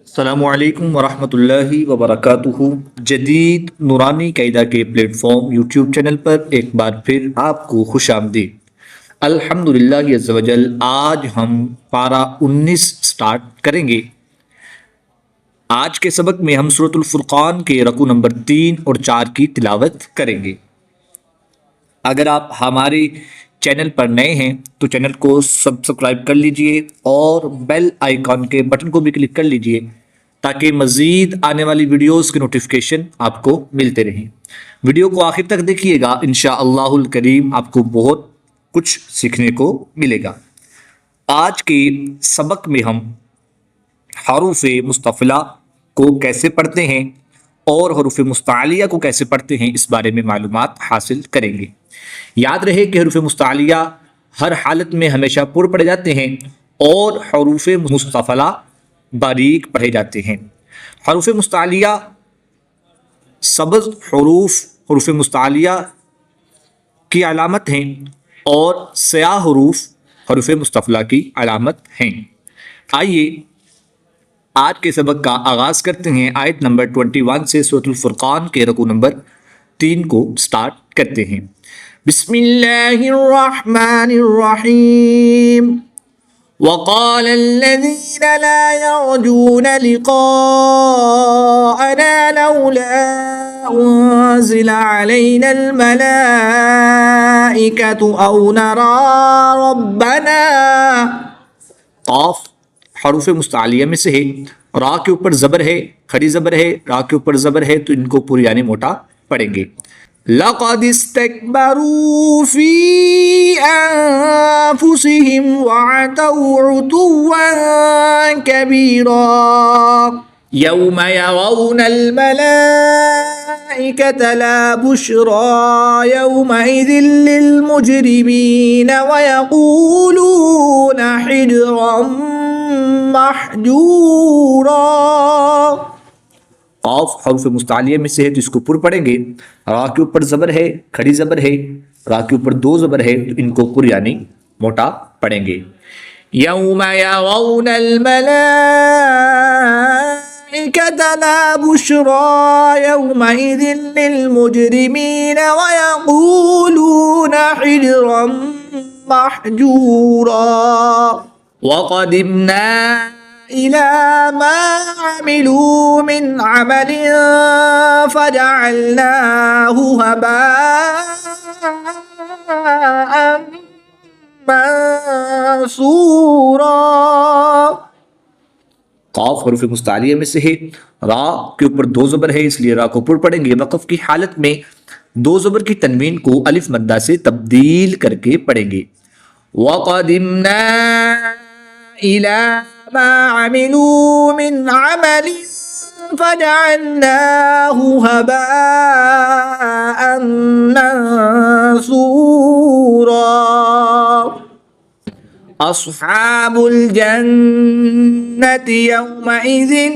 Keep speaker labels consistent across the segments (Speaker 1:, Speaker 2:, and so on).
Speaker 1: अस्सलामुअलैकुम वरहमतुल्लाहि वबरकातुहू। जदीद नूरानी कायदा के प्लेटफॉर्म यूट्यूब चैनल पर एक बार फिर आपको खुश आमदीद। अल्हम्दुलिल्लाह अज़्ज़ वजल आज हम पारा 19 स्टार्ट करेंगे। आज के सबक में हम सूरतुल फुरक़ान के रकू नंबर 3 और 4 की तिलावत करेंगे। अगर आप हमारे चैनल पर नए हैं तो चैनल को सब्सक्राइब कर लीजिए और बेल आइकॉन के बटन को भी क्लिक कर लीजिए ताकि मज़ीद आने वाली वीडियोस के नोटिफिकेशन आपको मिलते रहें। वीडियो को आखिर तक देखिएगा, इंशाअल्लाहुल करीम आपको बहुत कुछ सीखने को मिलेगा। आज के सबक में हम हरूफ़े मुस्तफ़िला को कैसे पढ़ते हैं और हरूफ़े मुस्तालिया को कैसे पढ़ते हैं इस बारे में मालूमात हासिल करेंगे। याद रहे कि हरूफ़े मुस्तालिया हर हालत में हमेशा पुर पढ़े जाते हैं और हरूफ़े मुस्तफ़ला बारीक पढ़े जाते हैं। हरूफ़े मुस्तालिया सबज़ हरूफ़े मुस्तालिया की अलामत हैं और स्याह हरूफ़ हरूफ़े मुस्तफ़ला की अलामत हैं। आइए आज के सबक का आगाज़ करते हैं। आयत नंबर 21 से सूरतुल फुरक़ान के रकू नंबर 3 को स्टार्ट करते हैं। बिस्मिल्लाहिर्रहमानिर्रहीम। वक़ालल्लज़ीन ला यरजून लिक़ाअना लौला उन्ज़िला अलैनल मलाइकतु औ नरा रब्बना। क़ाफ़ हरूफ़े मुस्तालिया में से है। रा के ऊपर ज़बर है, खड़ी ज़बर है, रा के ऊपर ज़बर है तो इनको पूरी यानी मोटा पढ़ेंगे। लक़द इस्तकबरू फ़ी अन्फ़ुसिहिम वअतौ उतुव्वन कबीरा। यौम यरौनल मलाइकत ला बुश्रा यौमइज़िन लिल मुजरिमीन वयक़ूलून हिज्रन महजूरा। क़ाफ़ हरूफ़े मुस्तालिया में से है तो इसको पुर पढ़ेंगे। रा के ऊपर ज़बर है, खड़ी ज़बर है, रा के ऊपर दो ज़बर है तो इनको पुर यानी मोटा पढ़ेंगे। यौम यरौनल मलाइकत ला बुश्रा यौमइज़िन लिल मुजरिमीन वयक़ूलून हिज्रन महजूरा। वक़दिमना इला मा अमिलू मिन अमलिन फजअलनाहु हबाअन मंसूरा। क़ाफ़ हरूफ़े मुस्तालिया में से है। रा के ऊपर दो ज़बर है इसलिए रा को पुर पढ़ेंगे। वक़फ़ की हालत में दो ज़बर की तनवीन को अलिफ मद्दा से तब्दील करके पढ़ेंगे। वक़दिमना इला मा अमिलू मिन अमलिन फजअलनाहु हबाअन मंसूरा। अस्हाबुल जन्नति यौमइज़िन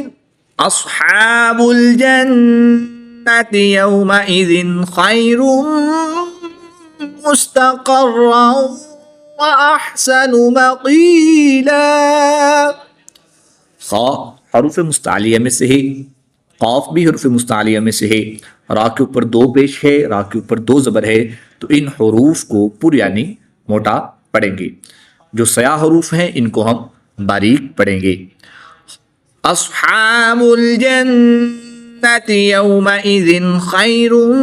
Speaker 1: खैरुम मुस्तक़र्रन व अहसनु मक़ीला। ख़ा हरूफ़े मुस्तालिया में से है। क़ाफ़ भी हरूफ़े मुस्तालिया में से है। रा के ऊपर दो पेश है, रा के ऊपर दो ज़बर है तो इन हरूफ को पुर यानी मोटा पढ़ेंगे। जो स्याह हरूफ हैं इनको हम बारीक पढ़ेंगे। अस्हाबुल जन्नति यौमइज़िन खैरुम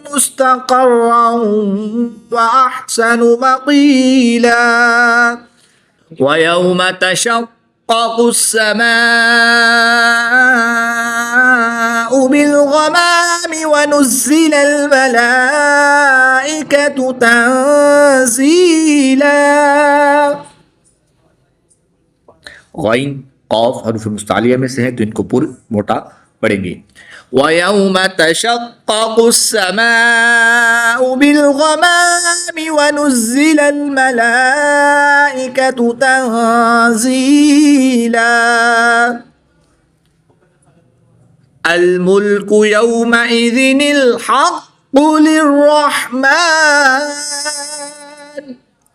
Speaker 1: मुस्तक़र्रन व अहसनु मक़ीला। व यौम तशक़्क़क़ुस समाअु बिल ग़मामि व नुज़्ज़िलल मलाइकतु तंज़ीला। ग़ैन क़ाफ़ हरूफ़े मुस्तालिया में से है तो इनको पुर मोटा पढ़ेंगे। वयौम तशक़्क़क़ुस समाअु बिल ग़मामि व नुज़्ज़िलल मलाइकतु तंज़ीला। अल मुल्कु यौमइज़िनिल हक़्क़ु लिर्रहमान।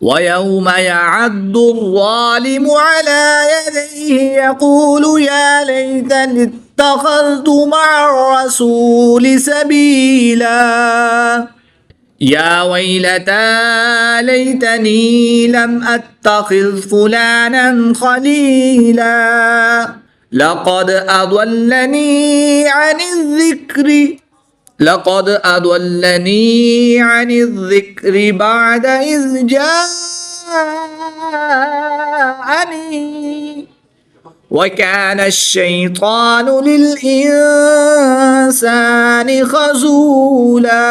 Speaker 1: वयौम यअद्दु ज़ालिमु अला यदैहि यक़ूलु या लैतनी ليتني اتخذت مع الرسول سبيلا يا ويلتى ليتني لم أتخذ فلانا خليلا لقد أضلني عن الذكر بعد إذ جاءني وكان الشيطان للإنسان خذولا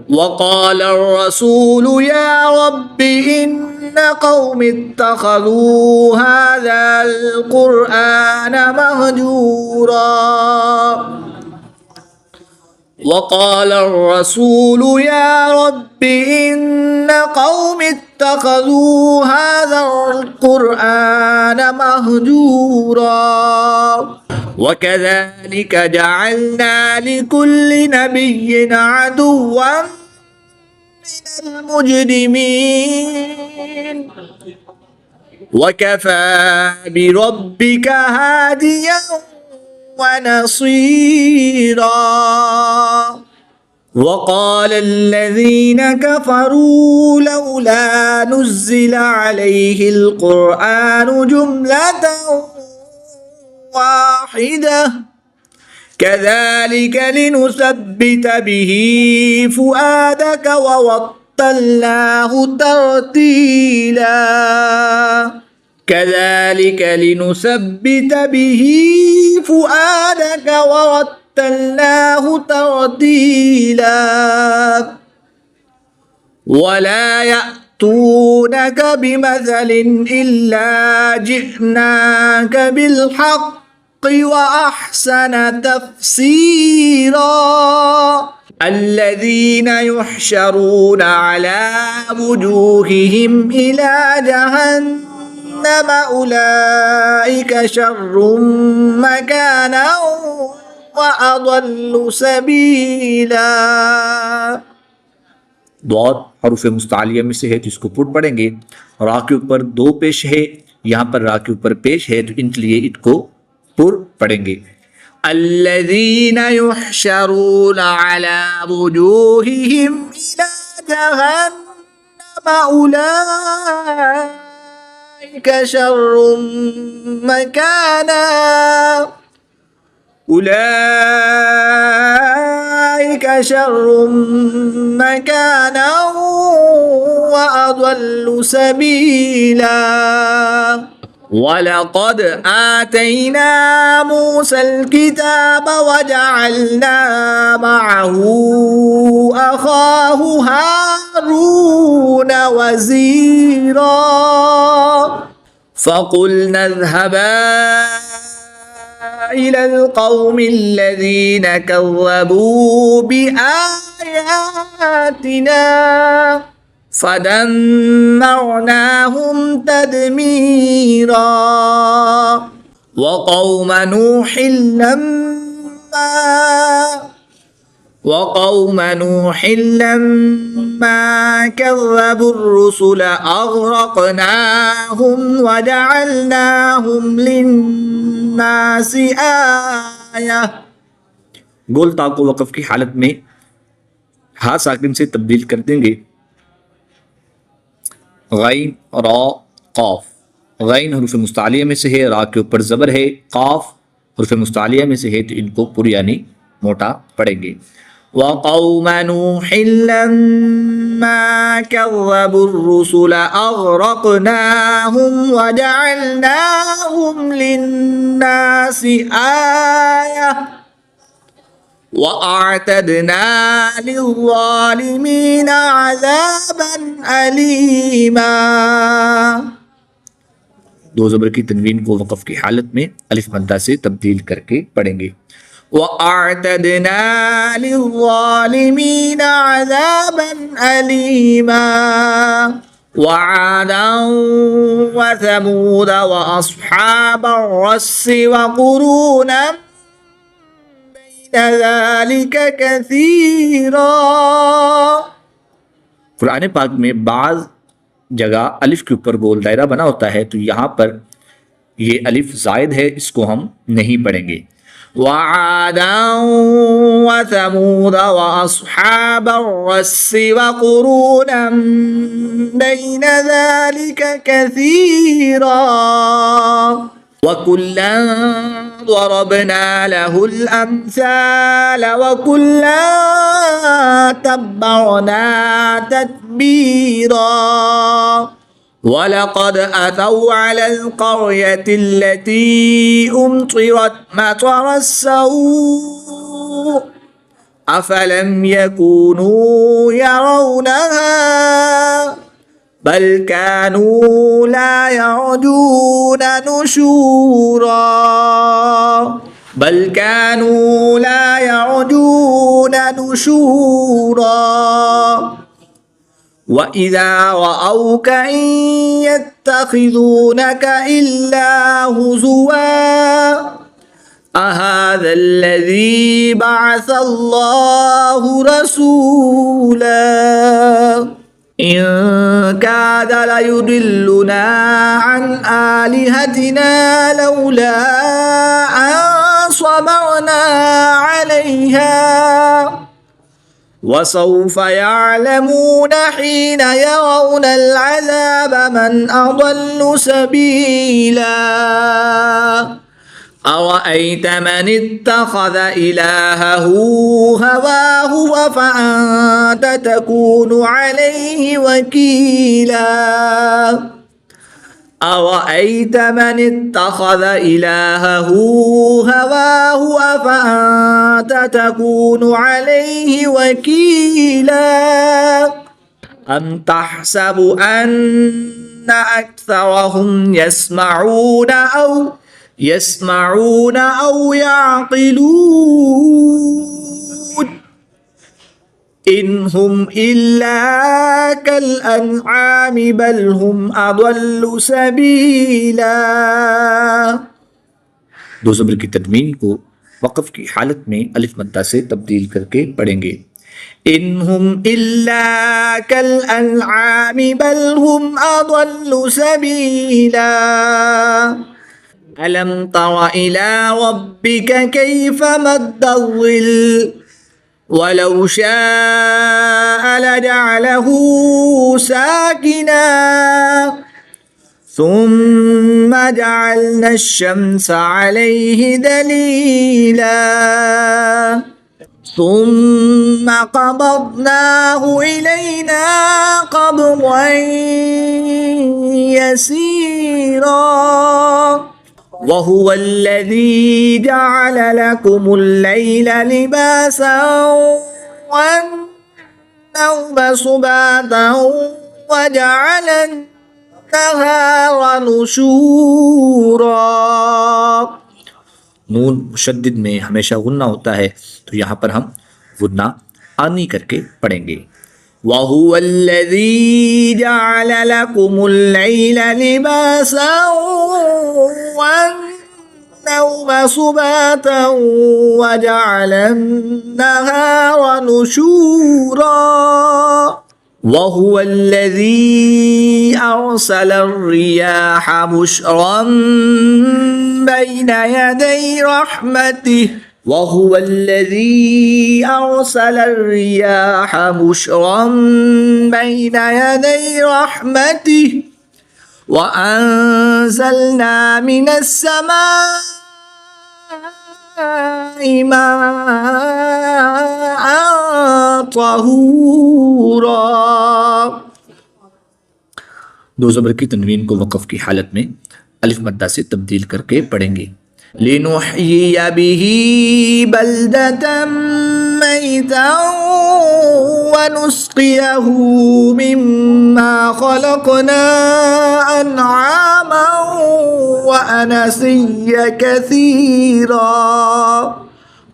Speaker 1: وقال الرسول يا رب إن قوم اتخذوا هذا القرآن مهجورا وقال الرسول يا رب إن قوم اتخذوا هذا القرآن مهجورا وكذلك جعلنا لكل نبي عدوا من المجرمين وكفى بربك هاديا ونصيرا وقال الذين كفروا لولا نزل عليه القرآن جملة واحدة كذلك لنثبت به فؤادك ورتلناه ترتيلا كذلك لنثبت به فؤادك ورتلناه ترتيلا ولا يأتونك بمثل إلا جئناك بالحق وأحسن تفسيرا الذين يحشرون على وجوههم إلى جهنم أولئك شر مكانا وأضل سبيلا दौर हरूफ मुस्तालिया में से है तो इसको पुट पढ़ेंगे। रा के ऊपर दो पेश है, यहाँ पर रा के ऊपर पेश है तो इनके लिए इनको पुर पढ़ेंगे। الذين يحشرون على وجوههم إلى جهنم أولئك شر مكانا أولئك شر مكانا وأضل سبيلا ولقد آتينا موسى الكتاب وجعلنا معه أخاه هارون وزيرا فقلنا اذهبا إلى القوم الذين كذبوا بآياتنا فدمرناهم تدميرا وقوم نوح لما كذبوا الرسل أغرقناهم وجعلناهم للناس آية। गोल ता को वक़फ़ की हालत में हा साकिन से तब्दील कर देंगे। गैन रा क़ाफ, गैन हरूफ मुस्तालिया में से है, रा के ऊपर ज़बर है, क़ाफ हरूफ मुस्तालिया में से है तो इनको पुर यानी मोटा पढ़ेंगे। وقوم نوح لما كذبوا الرسل أغرقناهم وجعلناهم للناس آية وأعتدنا للظالمين عذابا أليما। दो ज़बर की तनवीन को वक़फ़ की हालत में अलिफ मद्दा से तब्दील करके पढ़ेंगे। وأعتدنا للظالمين عذابا أليما وعادا وثمود وأصحاب الرس وقرونا بين ذلك كثيرا। कुरान पाक में बाज़ जगह अलिफ के ऊपर गोल दायरा बना होता है तो यहाँ पर ये अलिफ जायद है, इसको हम नहीं पढ़ेंगे। वआदन व समूद व अस्हाब अर्रस्स व कुरूनन बैन ज़ालिक कसीरा वकुल्लन ज़रबना लहुल अम्साल वकुल्लन तब्बअना तत्बीरा वलक़द अतौ अलल क़र्यतिल्लती उम्तिरत मतरस्सऊ अफलम यकूनू यरौनहा बल कानू ला यरजून नुशूरा बल कानू ला यरजून नुशूरा वइज़ा रअौक इन यत्तखिज़ूनक इल्ला हुज़ुवा अहाज़ा अल्लज़ी बअसल्लाहु रसूला इन काद लयुदिल्लुना अन आलिहतिना लौला अन सबरना अलैहा वसौफ यअलमून हीन यरौन अलअज़ाब मन अضल्लु सबीला अरअयत मन इत्तखज़ इलाहहु हवाहु अफअन्त तकूनु अलैहि वकीला अरअयत मन इत्तखज़ इलाहहु हवाहु अफअन्त तकूनु अलैहि वकीला अम तहसबु अन्न अक्सरहुम यस्मऊन औ यअक़िलून इन्हुम इल्ला कल अन्आमि बल हुम अضल्लु सबीला। दो ज़बर की तदमीन को वक़फ़ की हालत में अलिफ मद्दा से तब्दील करके पढ़ेंगे। इन्हुम इल्ला कल अन्आमि बल हुम अضल्लु सबीला अलम तर इला रब्बिक कैफ मद्दल वलौ शाअ लजअलहु साकिना ثم جعلنا الشمس عليه دليلا ثم قبضناه إلينا قبضا يسيرا وهو الذي جعل لكم الليل لباسا والنوم سباتا وجعل النهار نشورا। नून मुशद्दिद में हमेशा गुन्ना होता है, तो यहाँ पर हम गुन्ना आनी करके पढ़ेंगे। वहुवल्लज़ी जअल लकुमुल लैला लिबासा वन्नौम सुबाता वजअलन नहारा नुशूरा वहुवल्लज़ी अरसलर रियाह बुशरन बैन यदै रहमतिह वहुव الذي أرسل الرياح بشرا بين يدي رحمته وأنزلنا من السماء ماء طهورا। दो ज़बर की तनवीन को वक़फ़ की हालत में अलिफ मद्दा से तब्दील करके पढ़ेंगे। लिनुहयिय बिही बल्दतम मैतन वनुस्क़ियहु मिम्मा ख़लक़ना अनआमन व अनसिय्य कसीरा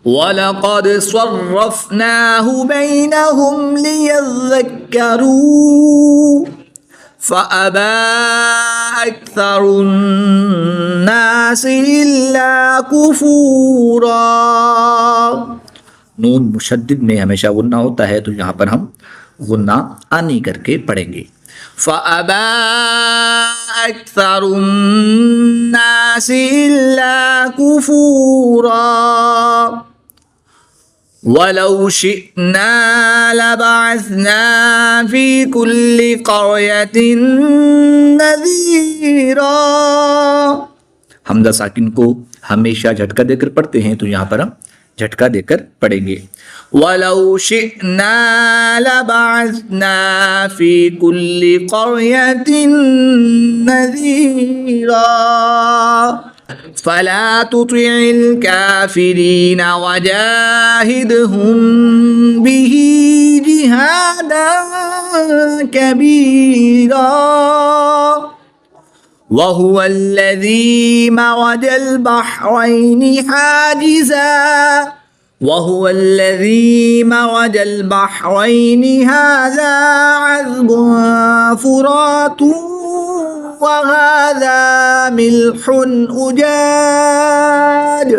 Speaker 1: वलक़द सर्रफ़नाहु बैनहुम लियज़्ज़क्करू फ़अबा अक्सरुन्नास इल्ला कुफूरा। नून मुशद्दिद में हमेशा गुन्ना होता है, तो यहाँ पर हम गुन्ना आनी करके पढ़ेंगे। फ़अबा अक्सरुन्नासि इल्ला कुफूरा वलौ शिअना लबअसना फ़ी कुल्लि क़रयतिन नज़ीरा। हमज़ा साकिन को हमेशा झटका देकर पढ़ते हैं, तो यहाँ पर हम झटका देकर पढ़ेंगे। वलौ शिअना लबअसना फ़ी कुल्लि क़रयतिन नज़ीरा फला तुतिअल काफ़िरीन वजाहिदहुम बिही जिहादन कबीरा वहुवल्लज़ी मरजल बहरैनि हाजिज़ा हाज़ा अज़्बुन फ़ुरातुन वहाज़ा मिल्हुन उजाज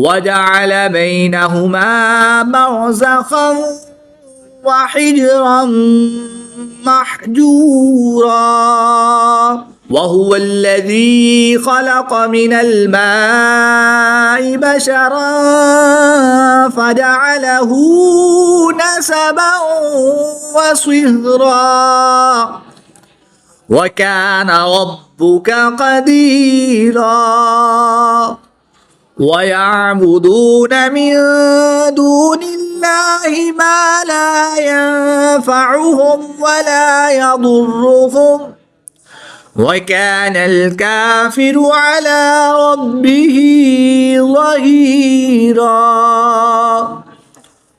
Speaker 1: वजअल बैनहुमा बरज़खन वहिज्रन महजूरा वहुवल्लज़ी खलक़ मिनल माइ बशरन फजअलहु नसबन वसिहरा वकान रब्बुक क़दीरा वयअबुदून मिन दूनिल्लाहि मा ला यंफ़अुहुम वला यदुर्रुहुम वकानल काफ़िरु अला रब्बिही ज़हीरा।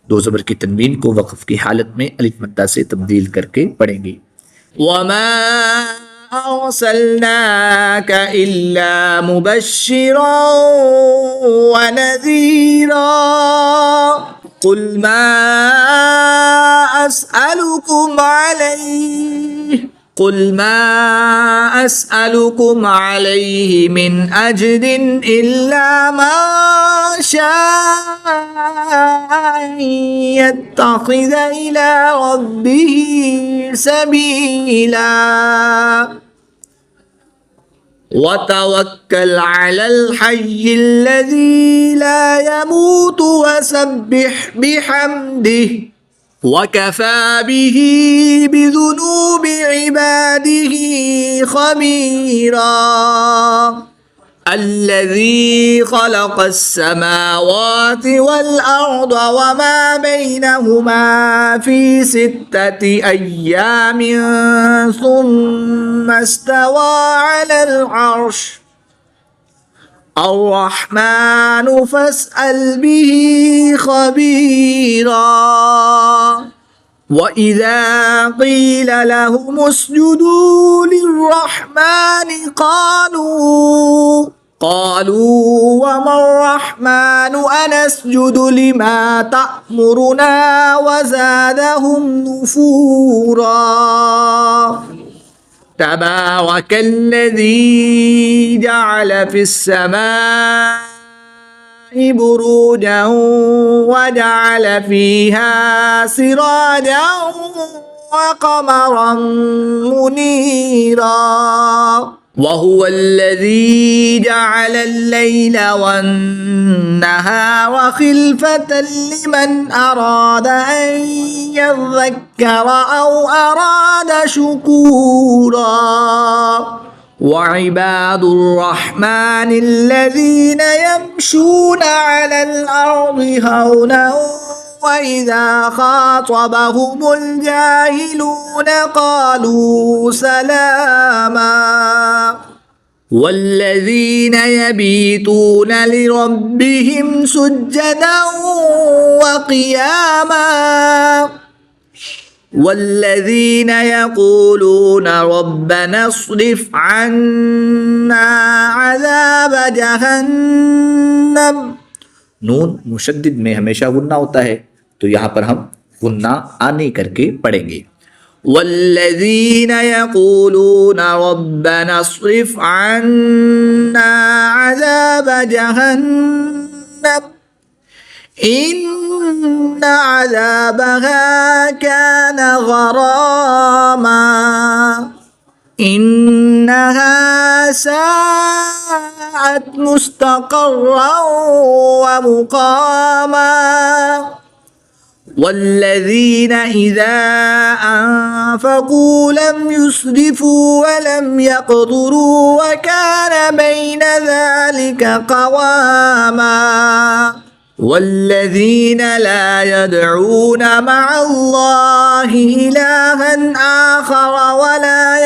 Speaker 1: दो ज़बर की तनवीन को वक़्फ़ की हालत में अलिफ मद्दा से तब्दील करके पढ़ेंगे। वमा अर्सलनाका इल्ला मुबश्शिरन व नज़ीरा कुल मा अस्अलुकुम अलैहि मिन अज्रिन इल्ला मा शाअ यत्तखिज़ इला रब्बिही सबीला वतवक्कल अलल हय्यिल्लज़ी ला यमूतु वसब्बिह बिहम्दिही वकफ़ा बिही बिज़ुनूबि इबादिही ख़बीरा अल्लज़ी ख़लक़स समावाति वल अर्द वमा बैनहुमा फ़ी सित्तति अय्यामिन सुम्मा इस्तवा अलल अर्श अर्रहमान फस्अल बिही ख़बीरा वइज़ा क़ील लहुम उसजुदू लिर्रहमान क़ालू वमर्रहमान अनस्जुदु लिमा तअमुरुना वज़ादहुम नुफूरा तबारकल्लज़ी जअल फ़िस्समाइ बुरूजन वजअल फ़ीहा सिराजन वक़मरन मुनीरा वहुवल्लज़ी जअलल लैला वन्नहारा ख़िल्फ़तन लिमन अरादा अन यज़्ज़क्कर औ अरादा शुकूरा वइबादुर रहमानिल्लज़ीन यमशूना अलल अर्दि हौनन वइज़ा ख़ातबहुमुल जाहिलून क़ालू सलामा वल्लज़ीन यबीतून लिरब्बिहिम सुज्जदन वक़ियामा वल्लज़ीन यक़ूलून रब्बना अस्रिफ़ अन्ना अज़ाब जहन्नम। नून मुशद्दिद में हमेशा गुन्ना होता है, तो यहाँ पर हम गुन्ना आने करके पढ़ेंगे। वल्लज़ीन यक़ूलून रब्बना अस्रिफ़ अन्ना अज़ाब जहन्नम
Speaker 2: إن عذابها كان غراما إنها ساءت مستقرا ومقاما والذين إذا أنفقوا لم يسرفوا ولم يقتروا وكان بين ذلك قواما والذين لا يدعون مع الله إلها آخر ولا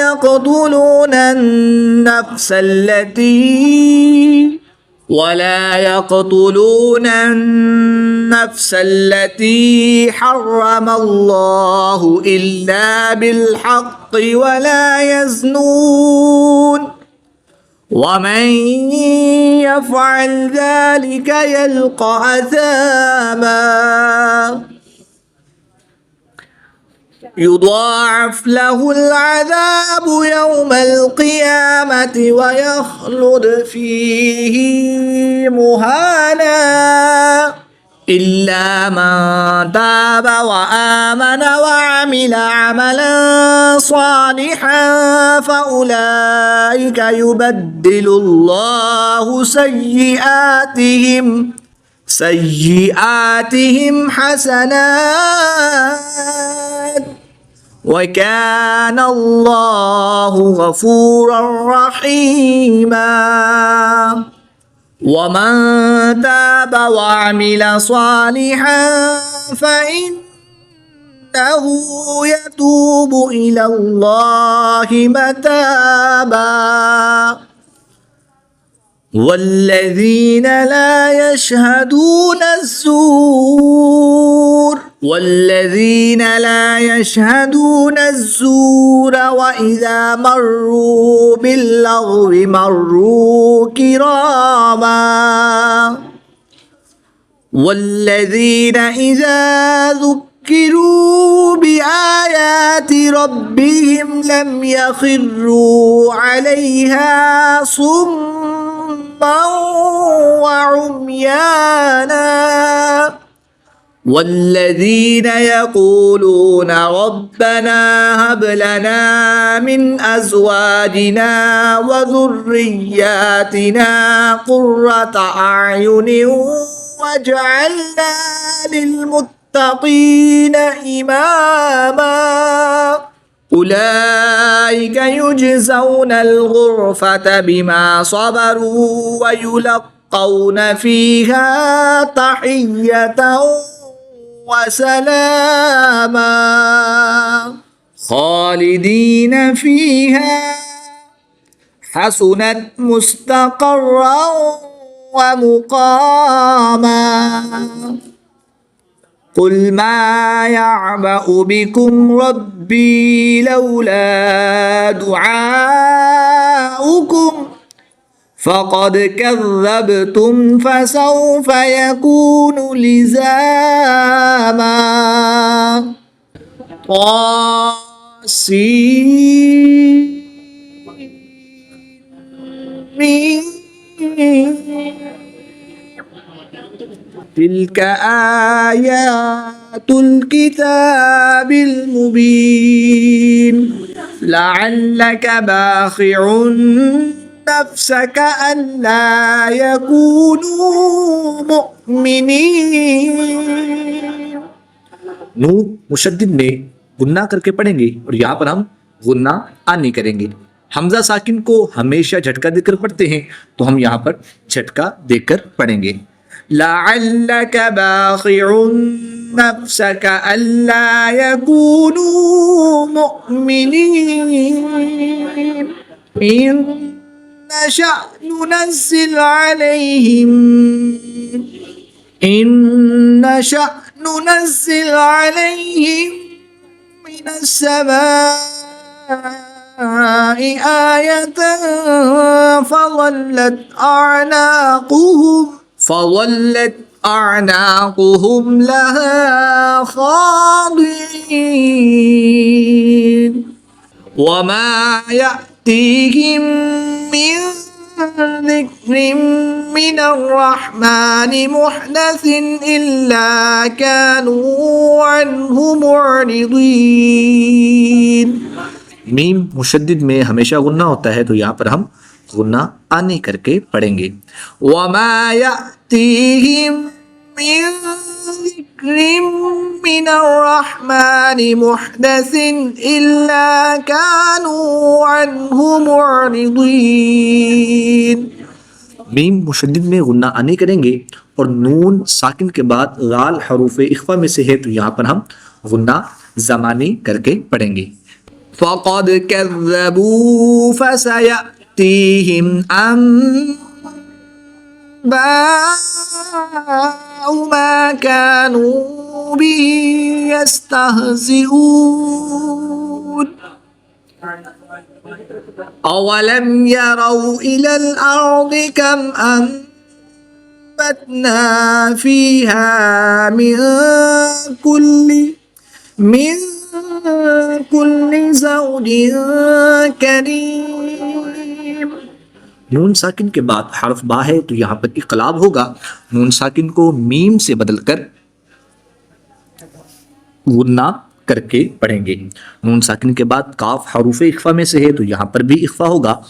Speaker 2: يقتلون النفس التي حرم الله إلا بالحق ولا يزنون ومن يفعل ذلك يلقى أثاما يضاعف له العذاب يوم القيامة ويخلد فيه مهانا إلا من تاب وآمن وعمل عملا صالحا فأولئك يبدل الله سيئاتهم حسنات وكان الله غفورا رحيما ومن تاب وعمل صالحا فإنه يتوب إلى الله متابا والذين لا يشهدون الزور وإذا مروا باللغو مروا كراما والذين إذا ذكروا بآيات ربهم لم يخروا عليها صما وعميانا والذين يقولون ربنا هب لنا من أزواجنا وذرياتنا قرة أعين واجعلنا للمتقين إماما أولئك يجزون الغرفة بما صبروا ويلقون فيها تحية وسلاما خالدين فيها حسنت مستقرا ومقاما قل ما يعبأ بكم ربي لولا دعاؤكم فقد كذبتم فسوف يكون لزاما تلك آيات الكتاب المبين لعلك باخع نفسك ألا يكونوا مؤمنين
Speaker 1: नून मुशद्दिद में गुन्ना करके पढ़ेंगे और यहाँ पर हम गुन्ना आनी करेंगे। हमजा साकिन को हमेशा झटका देकर पढ़ते हैं, तो हम यहाँ पर झटका देकर पढ़ेंगे। लअल्लक बाखिउन नफ्सक अल्ला यकूनू मुअमिनीन इन नशअ ننزل عليهم من السماء آية فظلت أعناقهم لها خاضعين وما يأتيهم من
Speaker 2: ذكر من الرحمن محدث إلا كانوا عنه معرضين.
Speaker 1: मीम मुशद्दिद में हमेशा गुन्ना होता है तो यहाँ पर हम गुन्ना आनी करके पढ़ेंगे।
Speaker 2: वमा यअतीहिम मिन ज़िक्रिन मिनर्रहमानि मुहदसिन इल्ला कानू अन्हु मुअरिदीन।
Speaker 1: मीम मुशद्दिद में गुन्ना आनी करेंगे और नून साकिन के बाद गाल हरूफ इख्फा में से है तो यहाँ पर हम गुन्ना ज़मानी करके पढ़ेंगे।
Speaker 2: फ़क़द कज़्ज़बू फसयअतीहिम अंबाउ मा कानू बिही यस्तहज़िऊन। अवलम यरौ इलल अर्दि कम अम्बतना फ़ीहा मिन कुल्ली ज़ौजिन करीम।
Speaker 1: नून साकिन के बाद हर्फ बा है तो यहाँ पर इक़लाब होगा। नून साकिन को मीम से बदलकर गुन्ना करके पढ़ेंगे। नून साकिन के बाद काफ हरूफ इख्फा में से है तो यहाँ पर भी इख्फा होगा।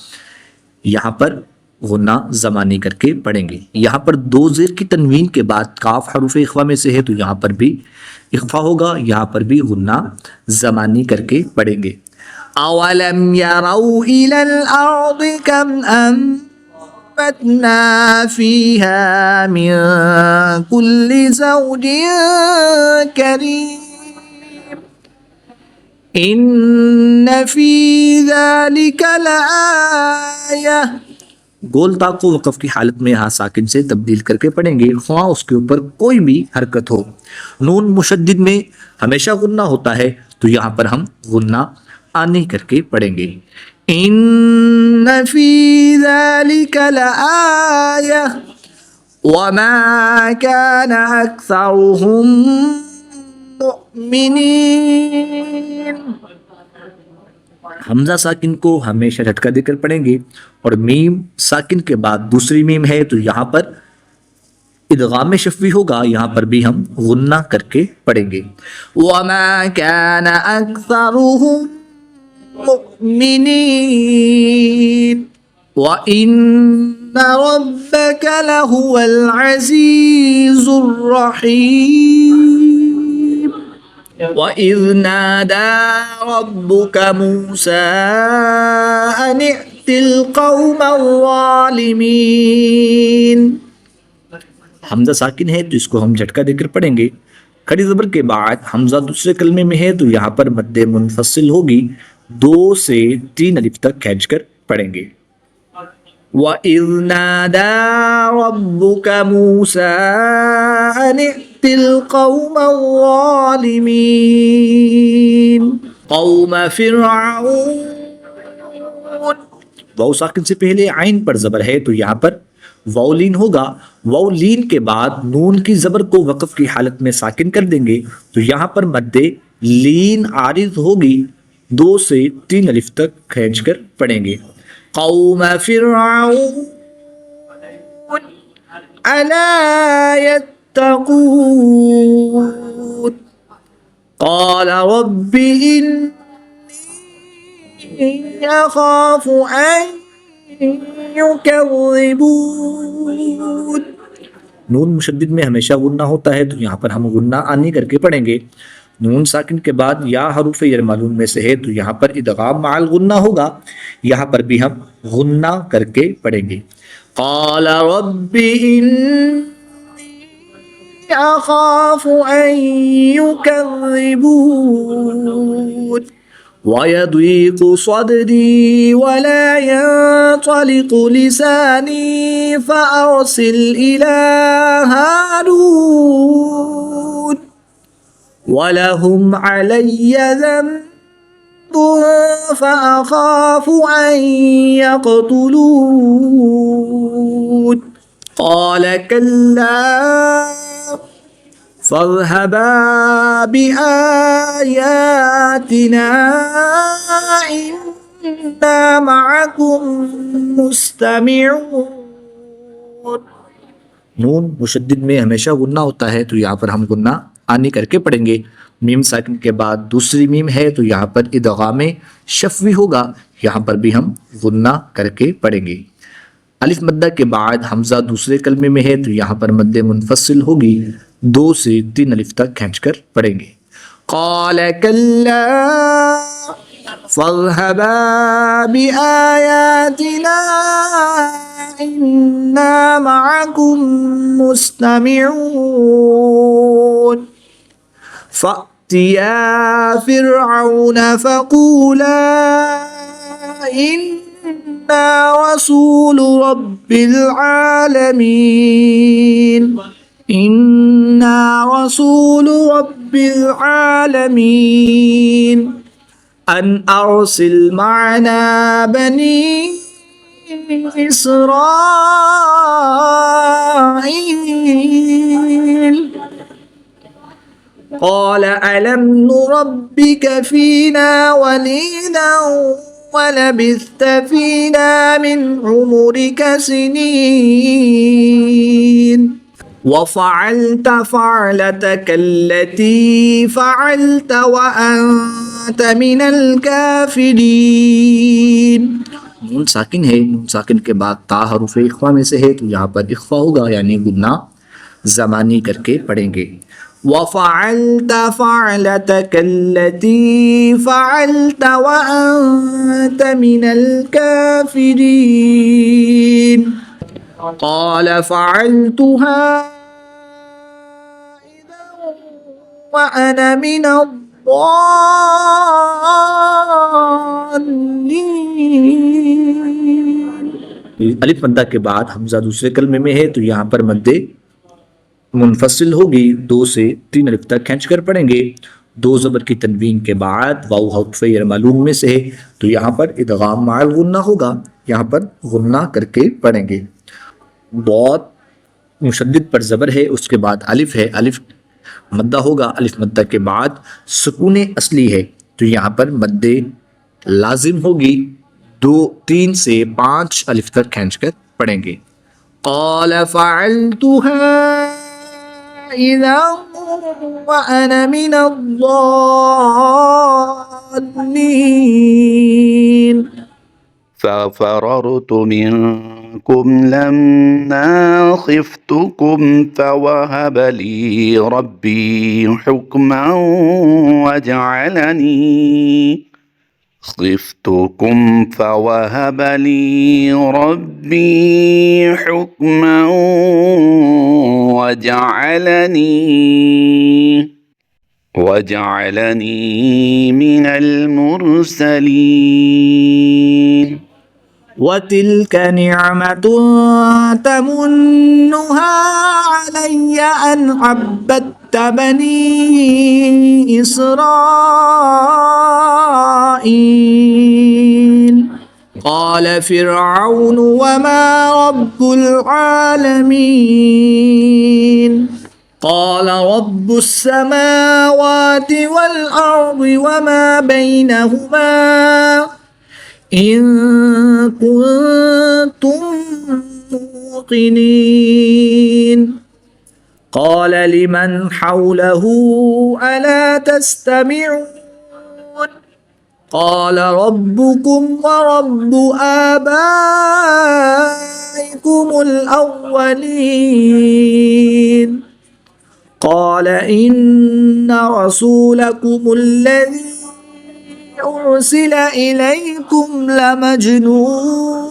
Speaker 1: यहाँ पर गुन्ना ज़मानी करके पढ़ेंगे। यहाँ पर दो ज़ेर की तनवीन के बाद काफ हरूफ इख्फा में से है तो यहाँ पर भी इख्फा होगा। यहाँ पर भी गुन्ना ज़मानी करके पढ़ेंगे।
Speaker 2: अवलम यरौ इलल अर्दि कम अम्बतना फ़ीहा मिन कुल्ली ज़ौजिन करीम। इन्न फ़ी ज़ालिका लआया।
Speaker 1: गोल ता को वक़फ़ की हालत में यहाँ साकिन से तब्दील करके पढ़ेंगे, ख्वाह उसके ऊपर कोई भी हरकत हो। नून मुशद्दिद में हमेशा गुन्ना होता है तो यहाँ पर हम गुन्ना आनी करके पढ़ेंगे।
Speaker 2: इन्न फ़ी ज़ालिका लआया वमा कान अक्सरुहुम मुमिनीन।
Speaker 1: हमजा साकिन को हमेशा झटका देकर पढ़ेंगे और मीम साकिन के बाद दूसरी मीम है तो यहाँ पर इदगाम शफ़वी होगा। यहाँ पर भी हम गुन्ना करके पढ़ेंगे।
Speaker 2: वमा कान अक्सरुहुम मुमिनीन व इन्न रब्बक लहुवल अज़ीज़ुर रहीम। वइज़ नादा रब्बुक मूसा अन इअतिल कौमल ज़ालिमीन।
Speaker 1: हमजा साकिन है तो इसको हम झटका देकर पढ़ेंगे। खड़ी ज़बर के बाद हमजा दूसरे कलमे में है तो यहाँ पर मद्दे मुनफसिल होगी। 2 से 3 अलिफ तक खींचकर पढ़ेंगे।
Speaker 2: वइज़ नादा रब्बुक मूसा अन इअतिल कौमल ज़ालिमीन कौम फ़िरऔन।
Speaker 1: वाव साकिन से पहले आइन पर ज़बर है तो यहाँ पर वाउलीन होगा। वाउलीन के बाद नून की ज़बर को वक़फ़ की हालत में साकिन कर देंगे तो यहाँ पर मद्दे लीन आरिज़ होगी। 2 से 3 अलिफ तक खींचकर पढ़ेंगे।
Speaker 2: कौम फ़िरऔन अला यत्तक़ून क़ाल रब्बि इन्नी अख़ाफ़ु अन युकज़्ज़िबून।
Speaker 1: नून मुशद्दिद में हमेशा गुन्ना होता है तो यहाँ पर हम गुन्ना आनी करके पढ़ेंगे। नून साकिन के बाद या हरूफ यर मालूम में से है तो यहाँ पर इदगाम माल गुन्ना होगा। यहाँ पर भी हम गुन्ना करके पढ़ेंगे।
Speaker 2: क़ाल रब्बि इन्नी अख़ाफ़ु अन युकज़्ज़िबून वयضيق صدري ولا ينطلق لساني فأرسل إلى هارون ولهم علي ذنب فأخاف أن يقتلون قال كلا فاذهبا بآياتنا إنا معكم مستمعون।
Speaker 1: नून मुशद्दिद में हमेशा गुन्ना होता है, तो यहाँ पर हम गुन्ना आनी करके पढ़ेंगे। मीम साकिन के बाद दूसरी मीम है, तो यहाँ पर इदगाम शफ़वी होगा, यहाँ पर भी हम गुन्ना करके पढ़ेंगे। अलिफ मद्दा के बाद हमजा दूसरे कलमे में है, तो यहाँ पर मद्दे मुनफसिल होगी, 2 से 3 अलिफ तक खींचकर पढ़ेंगे।
Speaker 2: قال كلا فاذهبا بآياتنا إنا معكم مستمعون। فأتيا فرعون فقولا إنا رسول رب العالمين إنا رسول رب العالمين أن أرسل معنا بني إسرائيل قال ألم نربك فينا وليدا ولبثت فينا من عمرك سنين وفعلت فعلتك التي فعلت وأنت من الكافرين।
Speaker 1: नून साकिन है, नून साकिन के बाद ता हरूफ इख्फा में से है, तो यहाँ पर इख्फा होगा, यानी गुन्ना ज़मानी करके पढ़ेंगे।
Speaker 2: وفعلت فعلتك التي فعلت وأنت من الكافرين قال فعلتها إذا وأنا من الضالين।
Speaker 1: अलिफ मद्दा के बाद हमजा दूसरे कलमे में है, तो यहाँ पर मद्दे मुनफसिल होगी, 2 से 3 अलिफ तक खींच कर पढ़ेंगे। 2 ज़बर की तनवीन के बाद वाव हर्फ मालूम में से है, तो यहाँ पर इदगाम माल गुन्ना होगा, यहाँ पर गुन्ना करके पढ़ेंगे। बहुत मुशद्दिद पर ज़बर है, उसके बाद अलिफ है, अलिफ मद्दा होगा, अलिफ मद्दा के बाद सुकून असली है, तो यहाँ पर मद्दे लाजिम होगी, 3 से 5 अलिफ तक खींच कर पढ़ेंगे।
Speaker 2: قال فعلتها إذا وأنا من الضالين
Speaker 3: ففررت منكم لما خفتكم فوهب لي ربي حكما وجعلني خفتكم فوهب لي ربي حكما وجعلني من المرسلين
Speaker 2: وتلك نعمة تمنها علي أن عبدت بني إسرائيل قال فرعون وما رب العالمين قال رب السماوات والأرض وما بينهما إن كنتم موقنين قال لمن حوله ألا تستمعون قال ربكم ورب آبائكم الأولين قال إن رسولكم الذي أرسل إليكم لمجنون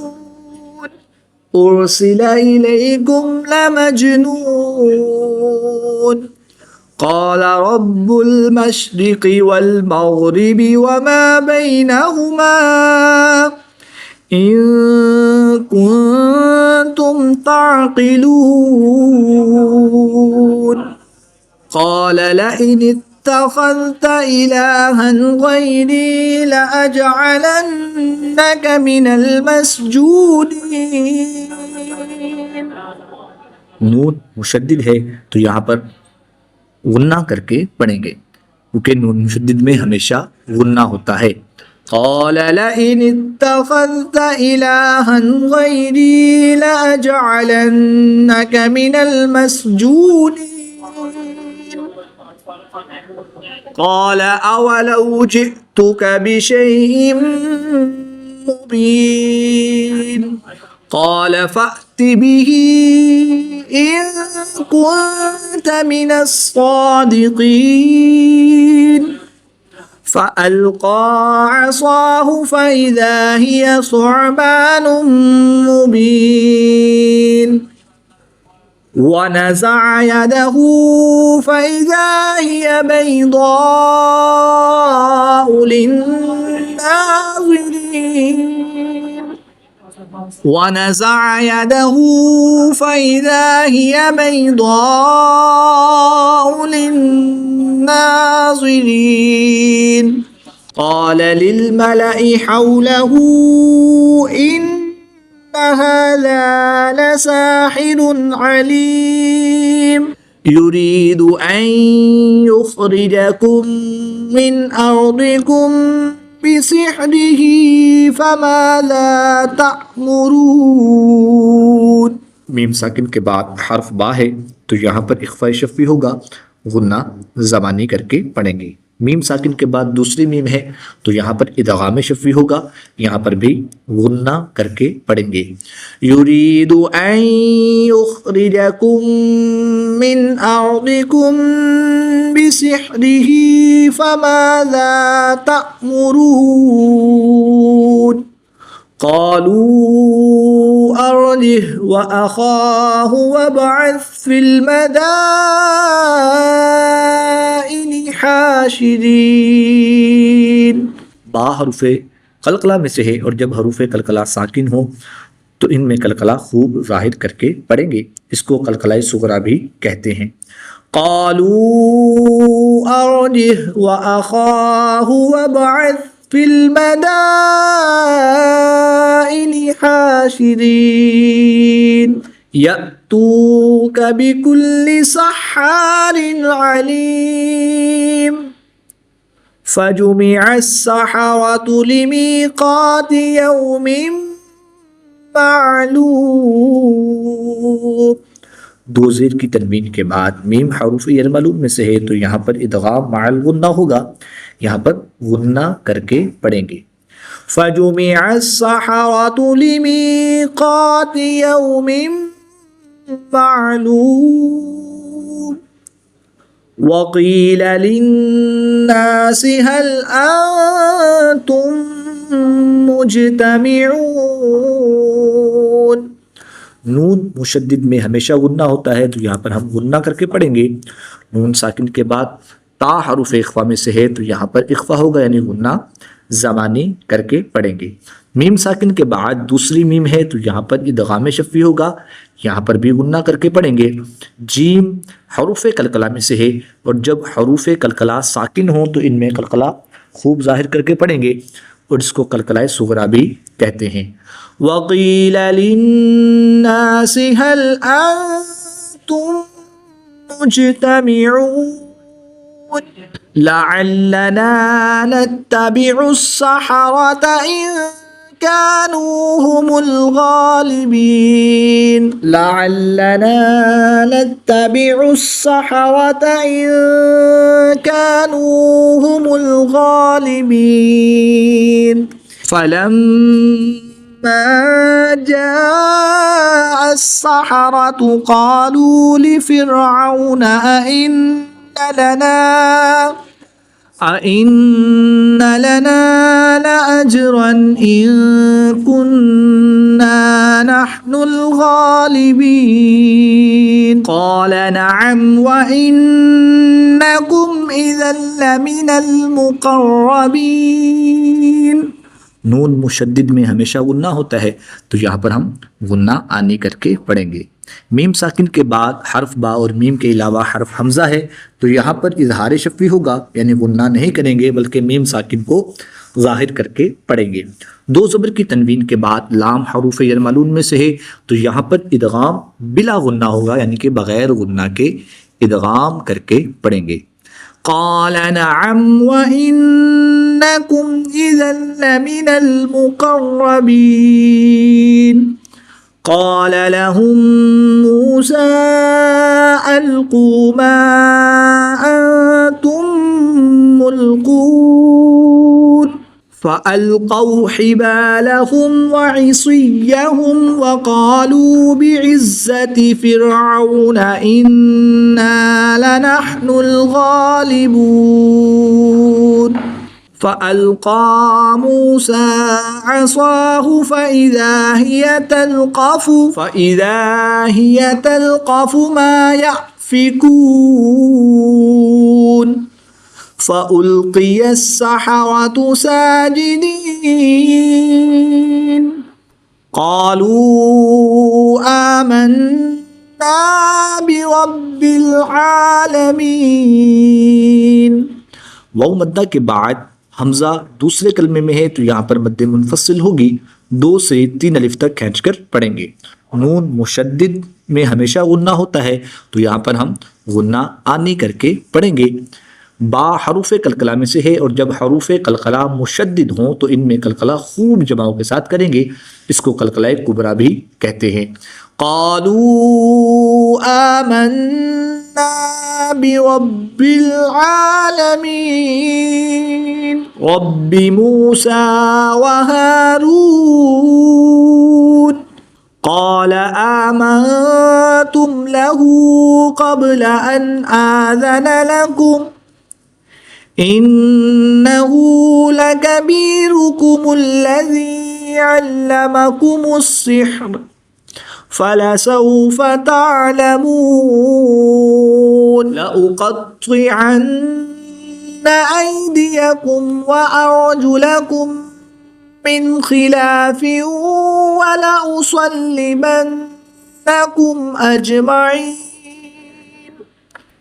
Speaker 2: قال رب المشرق والمغرب وما بينهما إن كنتم تعقلون قال لئن اتخذت إلها غيري لأجعلنك من المسجونين।
Speaker 1: नून मुशद्दिद है, तो यहाँ पर गुन्ना करके पढ़ेंगे, क्योंकि नून मुशद्दिद में हमेशा गुन्ना होता है।
Speaker 2: قال لئن اتخذت إلها غيري لأجعلنك من المسجونين قال أولو جئتك بشيء مبين قال فأت به إن كنت من الصادقين فألقى عصاه فإذا هي ثعبان مبين ونزع يده فإذا هي بيضاء للناظرين ونزع يده فإذا هي بيضاء للناظرين قال للملأ حوله إن هذا لساحر عليم يريد أن يخرجكم من أرضكم بسحره فماذا تأمرون।
Speaker 1: मीम साकिन के बाद हर्फ बा है तो यहाँ पर इख्फा शफ़ी होगा, गुन्ना ज़बानी करके पढ़ेंगे। मीम साकिन के बाद दूसरी मीम है तो यहाँ पर इदगाम शफ़ी होगा, यहाँ पर भी गुन्ना करके पढ़ेंगे।
Speaker 2: युरीदु अन युखरिजकुम मिन अर्दिकुम बिसिहरिही फमाज़ा तअमुरून क़ालू अर्जिह व अख़ाहु वबअथ फ़िल मदाइनि हाशिरीन।
Speaker 1: बा हरूफ़े कलकला में से है और जब हरूफ़े कलकला साकिन हो तो इनमें कलकला खूब ज़ाहिर करके पढ़ेंगे। इसको कलकला सुगरा भी कहते हैं।
Speaker 2: क़ालू अर्जिह व अख़ाहु वबअथ फ़िल मदाइनि हाशिरीन यअतूक बिकुल्लि सह्हारिन अलीम फजुमिअ अस्सहरतु लिमीक़ाति यौमिन मालूम।
Speaker 1: दो ज़ेर की तनवीन के बाद मीम हरूफ़ यरमलून में से है तो यहाँ पर इदगाम मअल गुन्ना होगा, यहाँ पर गुन्ना करके पढ़ेंगे।
Speaker 2: फजुमिअ अस्सहरतु लिमीक़ाति यौमिन मालूम वक़ील लिन्नासि हल अंतुम मुज्तमिऊन।
Speaker 1: नून मुशद्दिद में हमेशा गुन्ना होता है तो यहाँ पर हम गुन्ना करके पढ़ेंगे। नून साकिन के बाद ता हरूफ इख्फा में से है तो यहाँ पर इख्फा होगा यानी गुन्ना ज़बानी करके पढ़ेंगे। मीम साकिन के बाद दूसरी मीम है तो यहाँ पर इदगाम शफ़ी होगा, यहाँ पर भी गुन्ना करके पढ़ेंगे। जीम हरूफ कलकला में से है और जब हरूफ कलकला साकिन हो तो इनमें कलकला खूब ज़ाहिर करके पढ़ेंगे और इसको कलकला सुगरा भी कहते हैं।
Speaker 2: वक़ील लिन्नासि हल अंतुम मुज्तमिऊन लअल्लना नत्तबिउस्सहरत इन कानू हुमुल गालिबीन लअल्लना नत्तबिउस्सहरत इन कानू हुमुल गालिबीन फलम्मा जाअ अस्सहरतु क़ालू लिफ़िरऔन أئن لنا لأجرا إن كنا نحن الغالبين قال نعم وإنكم إذا لمن المقربين।
Speaker 1: नून मुशद्दिद में हमेशा गुन्ना होता है तो यहाँ पर हम गुन्ना आनी करके पढ़ेंगे। मीम साकिन के बाद हर्फ बा और मीम के अलावा हर्फ हमज़ा है तो यहाँ पर इजहार शफ़ी होगा यानी गुन्ना नहीं करेंगे बल्कि मीम साकिन को ज़ाहिर करके पढ़ेंगे। दो ज़बर की तनवीन के बाद लाम हरूफ यरमलून में से है तो यहाँ पर इदगाम बिला गुन्ना होगा यानी कि बग़ैर गुन्ना के इदगाम करके पढ़ेंगे।
Speaker 2: قال نعم وإنكم إذا لمن المقربين قال لهم موسى ألقوا ما أنتم ملقون فألقوا حبالهم وعصيهم وقالوا بعزة فرعون إنا لنحن الغالبون فألقى موسى عصاه فإذا هي تلقف ما يأفكون فألقي السحرة ساجدين قالوا آمنا برب العالمين।
Speaker 1: वाव मद्दा के बाद हमजा दूसरे कलमे में है तो यहाँ पर मद्दे मुनफसिल होगी, 2 से 3 अलिफ तक खींचकर पढ़ेंगे। नून मुशद्दिद में हमेशा गुन्ना होता है तो यहाँ पर हम गुन्ना आनी करके पढ़ेंगे। बा हरूफ कलकला में से है और जब हरूफ कलकला मुशद्दिद हों तो इनमें कलकला खूब जमाओं के साथ करेंगे, इसको कलकला कुबरा भी कहते हैं।
Speaker 2: क़ालू आमन्ना बिरब्बिल आलमीन रब्बि मूसा व हारून قال آمنتم له قبل أن آذن لكم إنه لكبيركم الذي علمكم السحر فلسوف تعلمون لأقطعن أيديكم وأرجلكم من خلاف ولأصلبنكم أجمعين।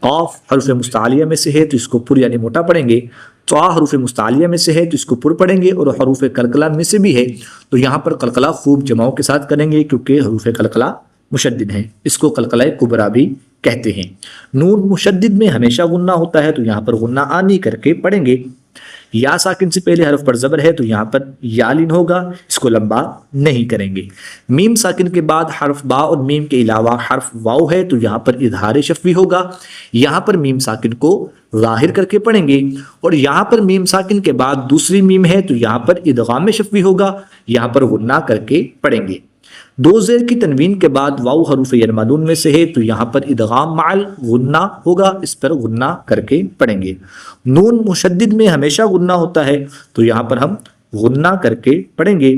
Speaker 1: क़ाफ हरुफ मुस्तालिया में से है तो इसको पुर यानी मोटा पढ़ेंगे। ता हरुफ मुस्तालिया में से है तो इसको पुर पढ़ेंगे और हरुफ कलकला में से भी है तो यहाँ पर कलकला खूब जमाओं के साथ करेंगे क्योंकि हरुफ कलकला मुशद्दिद है, इसको कलकला कुबरा भी कहते हैं। नून मुशद्दिद में हमेशा गुन्ना होता है तो यहाँ पर गुन्ना आनी करके पढ़ेंगे। या साकिन से पहले हरफ पर ज़बर है तो यहाँ पर यालिन होगा, इसको लंबा नहीं करेंगे। मीम साकिन के बाद हरफ बा और मीम के अलावा हरफ वाव है तो यहाँ पर इजहार शफ़वी होगा। यहाँ पर मीम साकिन को ज़ाहिर करके पढ़ेंगे और यहाँ पर मीम साकिन के बाद दूसरी मीम है तो यहाँ पर इदगाम शफ़वी होगा, यहाँ पर गुन्ना करके पढ़ेंगे। 2 ज़ेर की तनवीन के बाद वाव हरूफ यरमदून में से है तो यहाँ पर इदगाम माल गुन्ना होगा, इस पर गुन्ना करके पढ़ेंगे। नून मुशद्दिद में हमेशा गुन्ना होता है तो यहाँ पर हम गुन्ना करके पढ़ेंगे।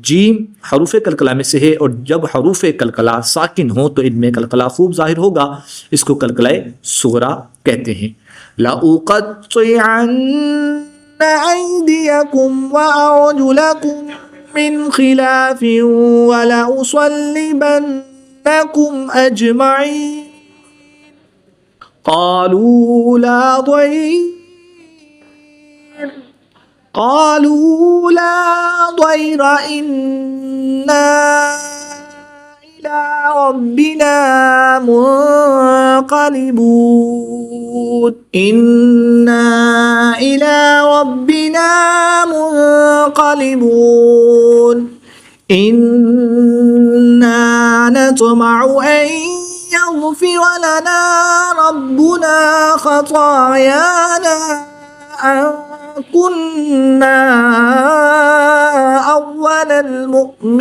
Speaker 1: जीम हरूफ कलकला में से है और जब हरूफ कलकला साकिन हो तो इनमें कलकला खूब जाहिर होगा, इसको कलकला सुगरा कहते हैं।
Speaker 2: लउक़त्तिअन्न अयदियकुम व अर्जुलकुम मिन खिलाफ वलउसल्लिबन्नकुम अजमईन قالوا لا ضير إنا إلى ربنا منقلبون إنا إلى ربنا منقلبون إنا نطمع أن يغفر لنا ربنا خطايانا أن كنا أول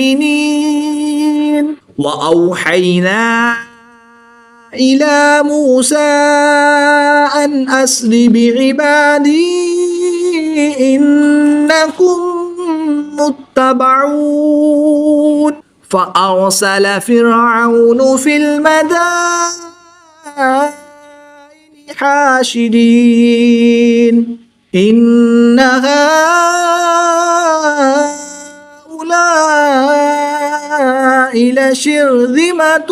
Speaker 2: المؤمنين وأوحينا إلى موسى أن أسر بعبادي إنكم متبعون فأرسل فرعون في المدائن حاشرين إن هؤلاء لشرذمة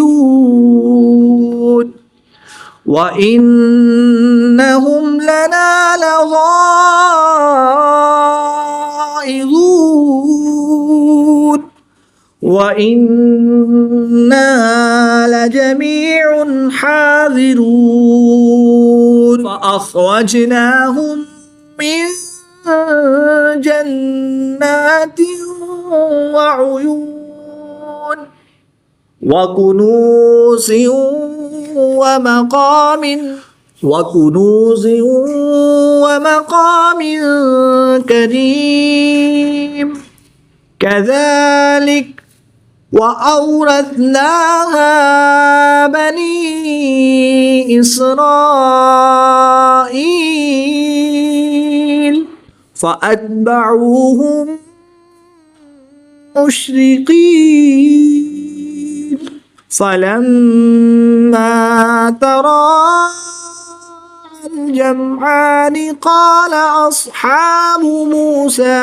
Speaker 2: قليلون وإنهم لنا لغائظون وإنا لجميع حاذرون وأخرجناهم من جنات وعيون وكنوز ومقام كريم كذلك وأورثناها بني إسرائيل فأتبعوهم مشرقين فلما ترى الجمعان قال أصحاب موسى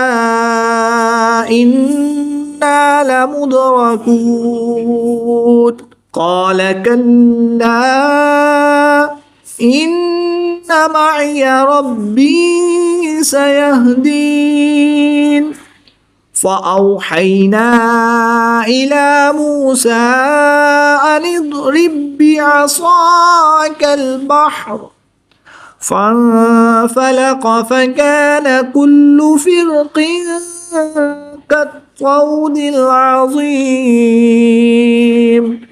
Speaker 2: إنا لمدركون قال كلا إن معي ربي سيهدين فأوحينا إلى موسى أن اضرب بعصاك البحر فانفلق فكان كل فرق كالطود العظيم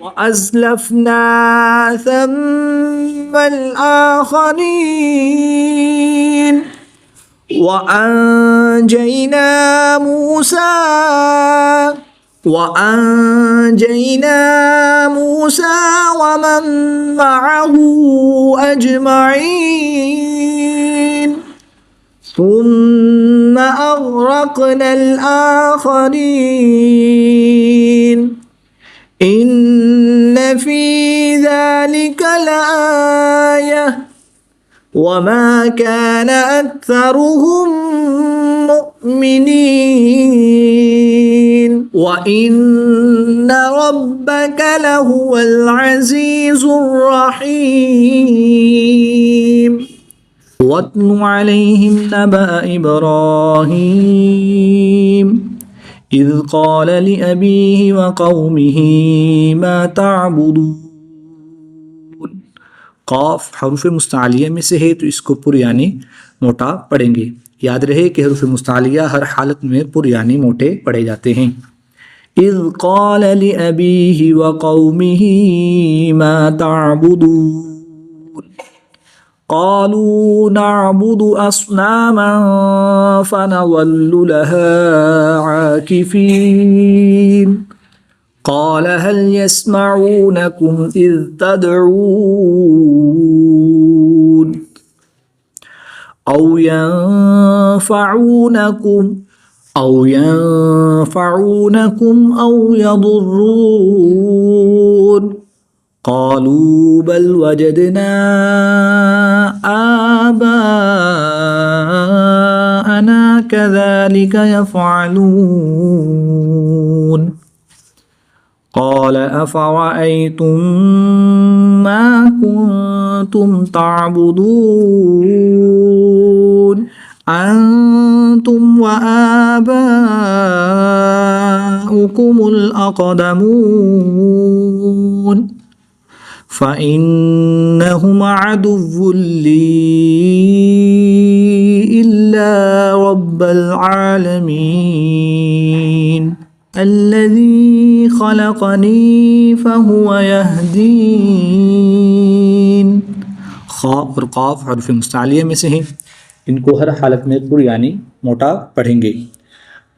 Speaker 2: وأزلفنا ثم الآخرين وأنجينا موسى ومن معه أجمعين ثم أغرقنا الآخرين إن في ذلك لآية وما كان أكثرهم مؤمنين وإن ربك لهو العزيز الرحيم واتل عليهم نبأ إبراهيم إذ قال لأبيه وقومه ما تعبدون क़ाफ हरूफ मुस्तालिया में से है तो इसको पुरयानी मोटा पढ़ेंगे। याद रहे कि हरूफ मुस्तालिया हर हालत में पुरयानी मोटे पढ़े जाते हैं। इज़ क़ाल लिअबीहि व क़ौमिहि मा तअबुदून क़ालू नअबुदु अस्नामन फनज़ल्लु लहा आकिफ़ीन قال هل يسمعونكم إذ تدعون أو ينفعونكم أو يضرون قالوا بل وجدنا آباءنا كذلك يفعلون قال أفرأيتم ما كنتم تعبدون أنتم وآباؤكم الأقدمون فإنهم عدو لي إلا رب العالمين الذي خلقني فهو يهدين खा और क़ाफ हरफ मुस्तालिया में से हैं। इनको हर हालत में पुरयानी मोटा पढ़ेंगे।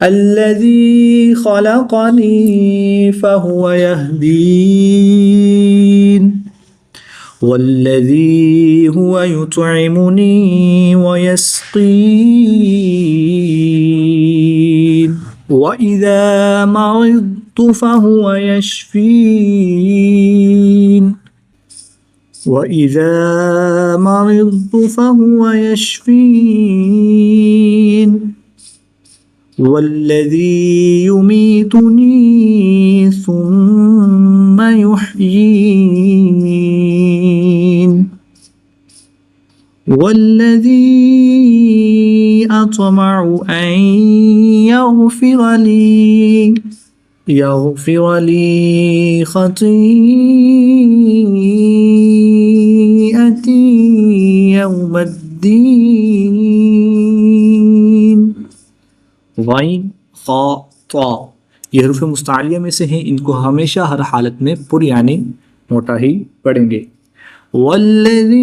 Speaker 2: الذي خلقني فهو يهدين والذي هو يطعمني ويسقين وإذا مرضت فهو يشفين والذي يميتني ثم يحيين والذي أطمع أن يغفر لي خطيئتي يوم الدين गैन खा ता, ये हरूफ मुस्तालिया में से हैं, इनको हमेशा हर हालत में पुर यानी मोटा ही पढ़ेंगे। वल्लज़ी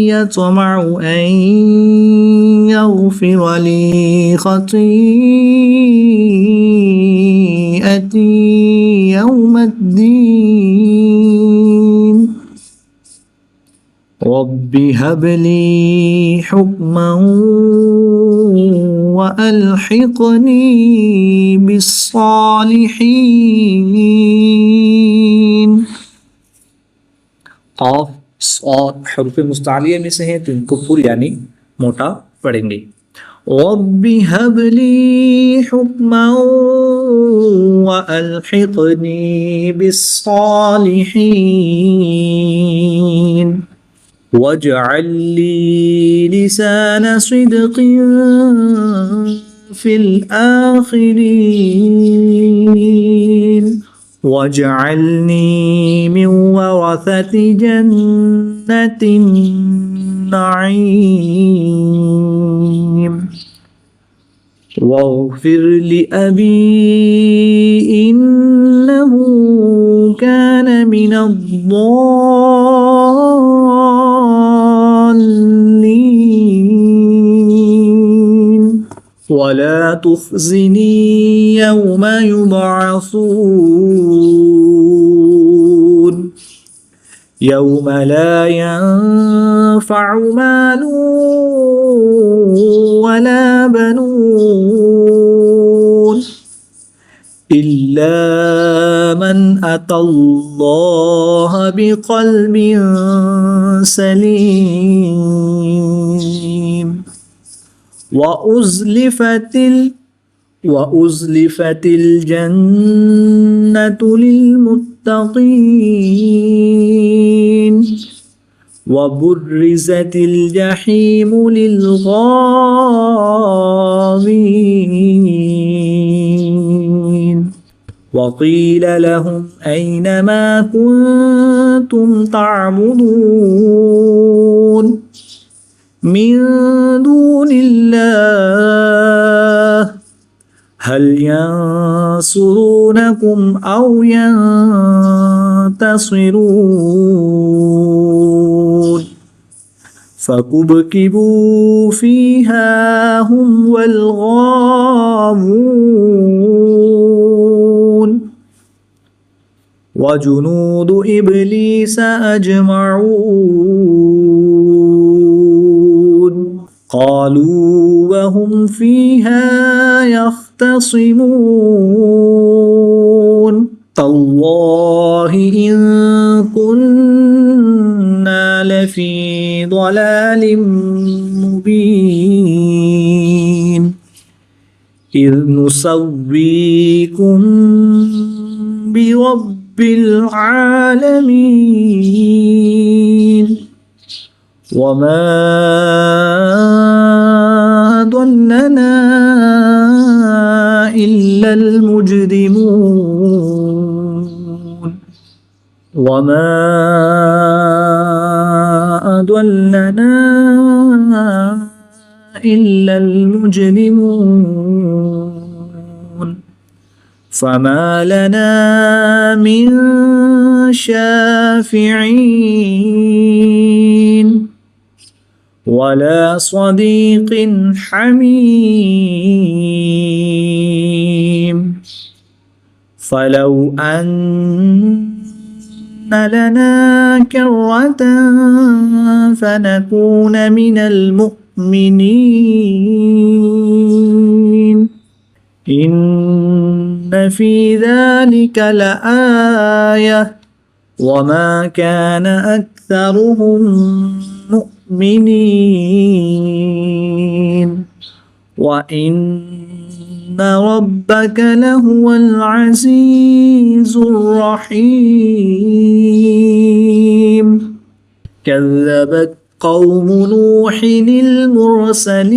Speaker 2: यत्मउ अन यग़फ़िर ली ख़तीअती यौमद्दीन रब्बि हबली हुक्मन व अलहिक़नी बिस्सालिहीन। क़ाफ़ सॉद हरूफ मुस्तालिया में से हैं, तो इनको पुर यानी मोटा पढ़ेंगे। रब्बि हबली हुक्मन व अलहिक़नी बिस्सालिहीन वजअल ली लिसान सिद्क़िन फ़िल आख़िरीन वजअलनी मिन वरसति जन्नतिन नईम वग़फ़िर लिअबी इन्नहु कान मिनद्दाल्लीन वला तुख़्ज़िनी यौम युबअसून यौम ला यंफ़अु मालुन वला बनून इल्ला मन अतल्लाह बिक़ल्बिन सलीम वउज़्लिफ़तिल जन्नतु लिलमुत्तक़ीन वबुर्रिज़तिल जहीमु लिलगावीन वक़ील लहुम ऐन मा कुन्तुम तअबुदून मिन दूनिल्लाह हल यंसुरूनकुम औ यंतसिरून फकुबकिबू फ़ीहा हुम वल गावून वजुनूदु इब्लीस अजमऊन क़ालू वहुम फ़ीहा यख़्तसिमून तल्लाहि इन कुन्ना लफ़ी ضलालिम मुबीन इज़ नुसव्वीकुम बिरब्बिल आलमीन वमा अदल्लना इल्लल मुजरिमून वमा अदल्लना इल्लल मुजरिमून फमा लना मिन शाफिईन वला सदीक़िन हमीम फलौ अन्न लना कर्रतन फनकून मिनल मुअ्मिनीन इन्न फ़ी ज़ालिक लआयह वमा कान अक्सरुहुम मुमिनीन वइन्न रब्बक लहुवल अज़ीज़ुर रहीम कज़्ज़बत क़ौम नूहिनिल मुरसलीन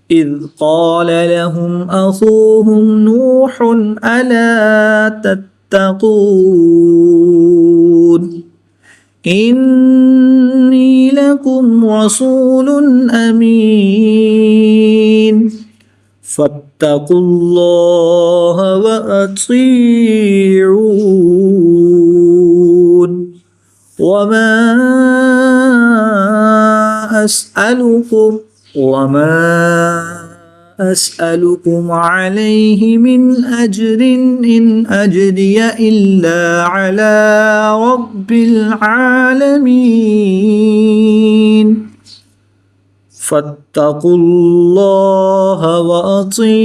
Speaker 2: إذ قال لهم أخوهم نوح ألا تتقون إني لكم رسول أمين فاتقوا الله وأطيعون وما أسألكم عليه من أجر إن أجري إلا على رب العالمين فاتقوا الله وأطيعون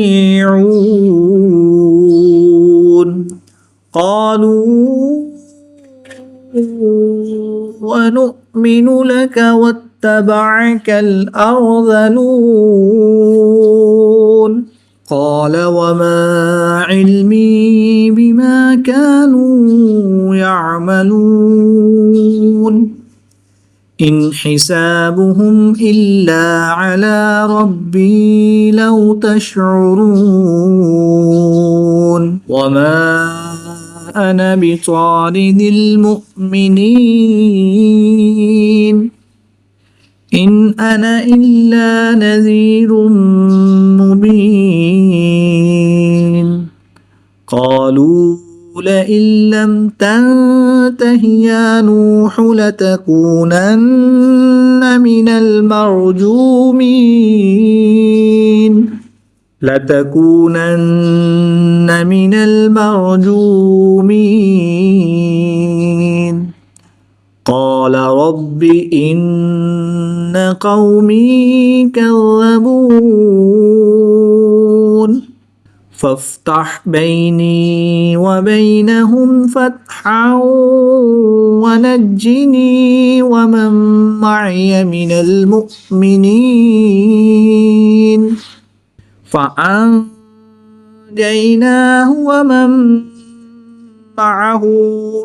Speaker 2: قالوا ونؤمن لك واتبعك الأرذلون قال وما علمي بما كانوا يعملون إن حسابهم إلا على ربي لو تشعرون وما أنا بطارد المؤمنين إن أنا إلا نذير مبين قالوا لئن لم تنته يا نوح لتكونن من المرجومين قال رب إن قومي كذبون فافتح بيني وبينهم فتحا ونجني ومن معي من المؤمنين فأنجيناه ومن معه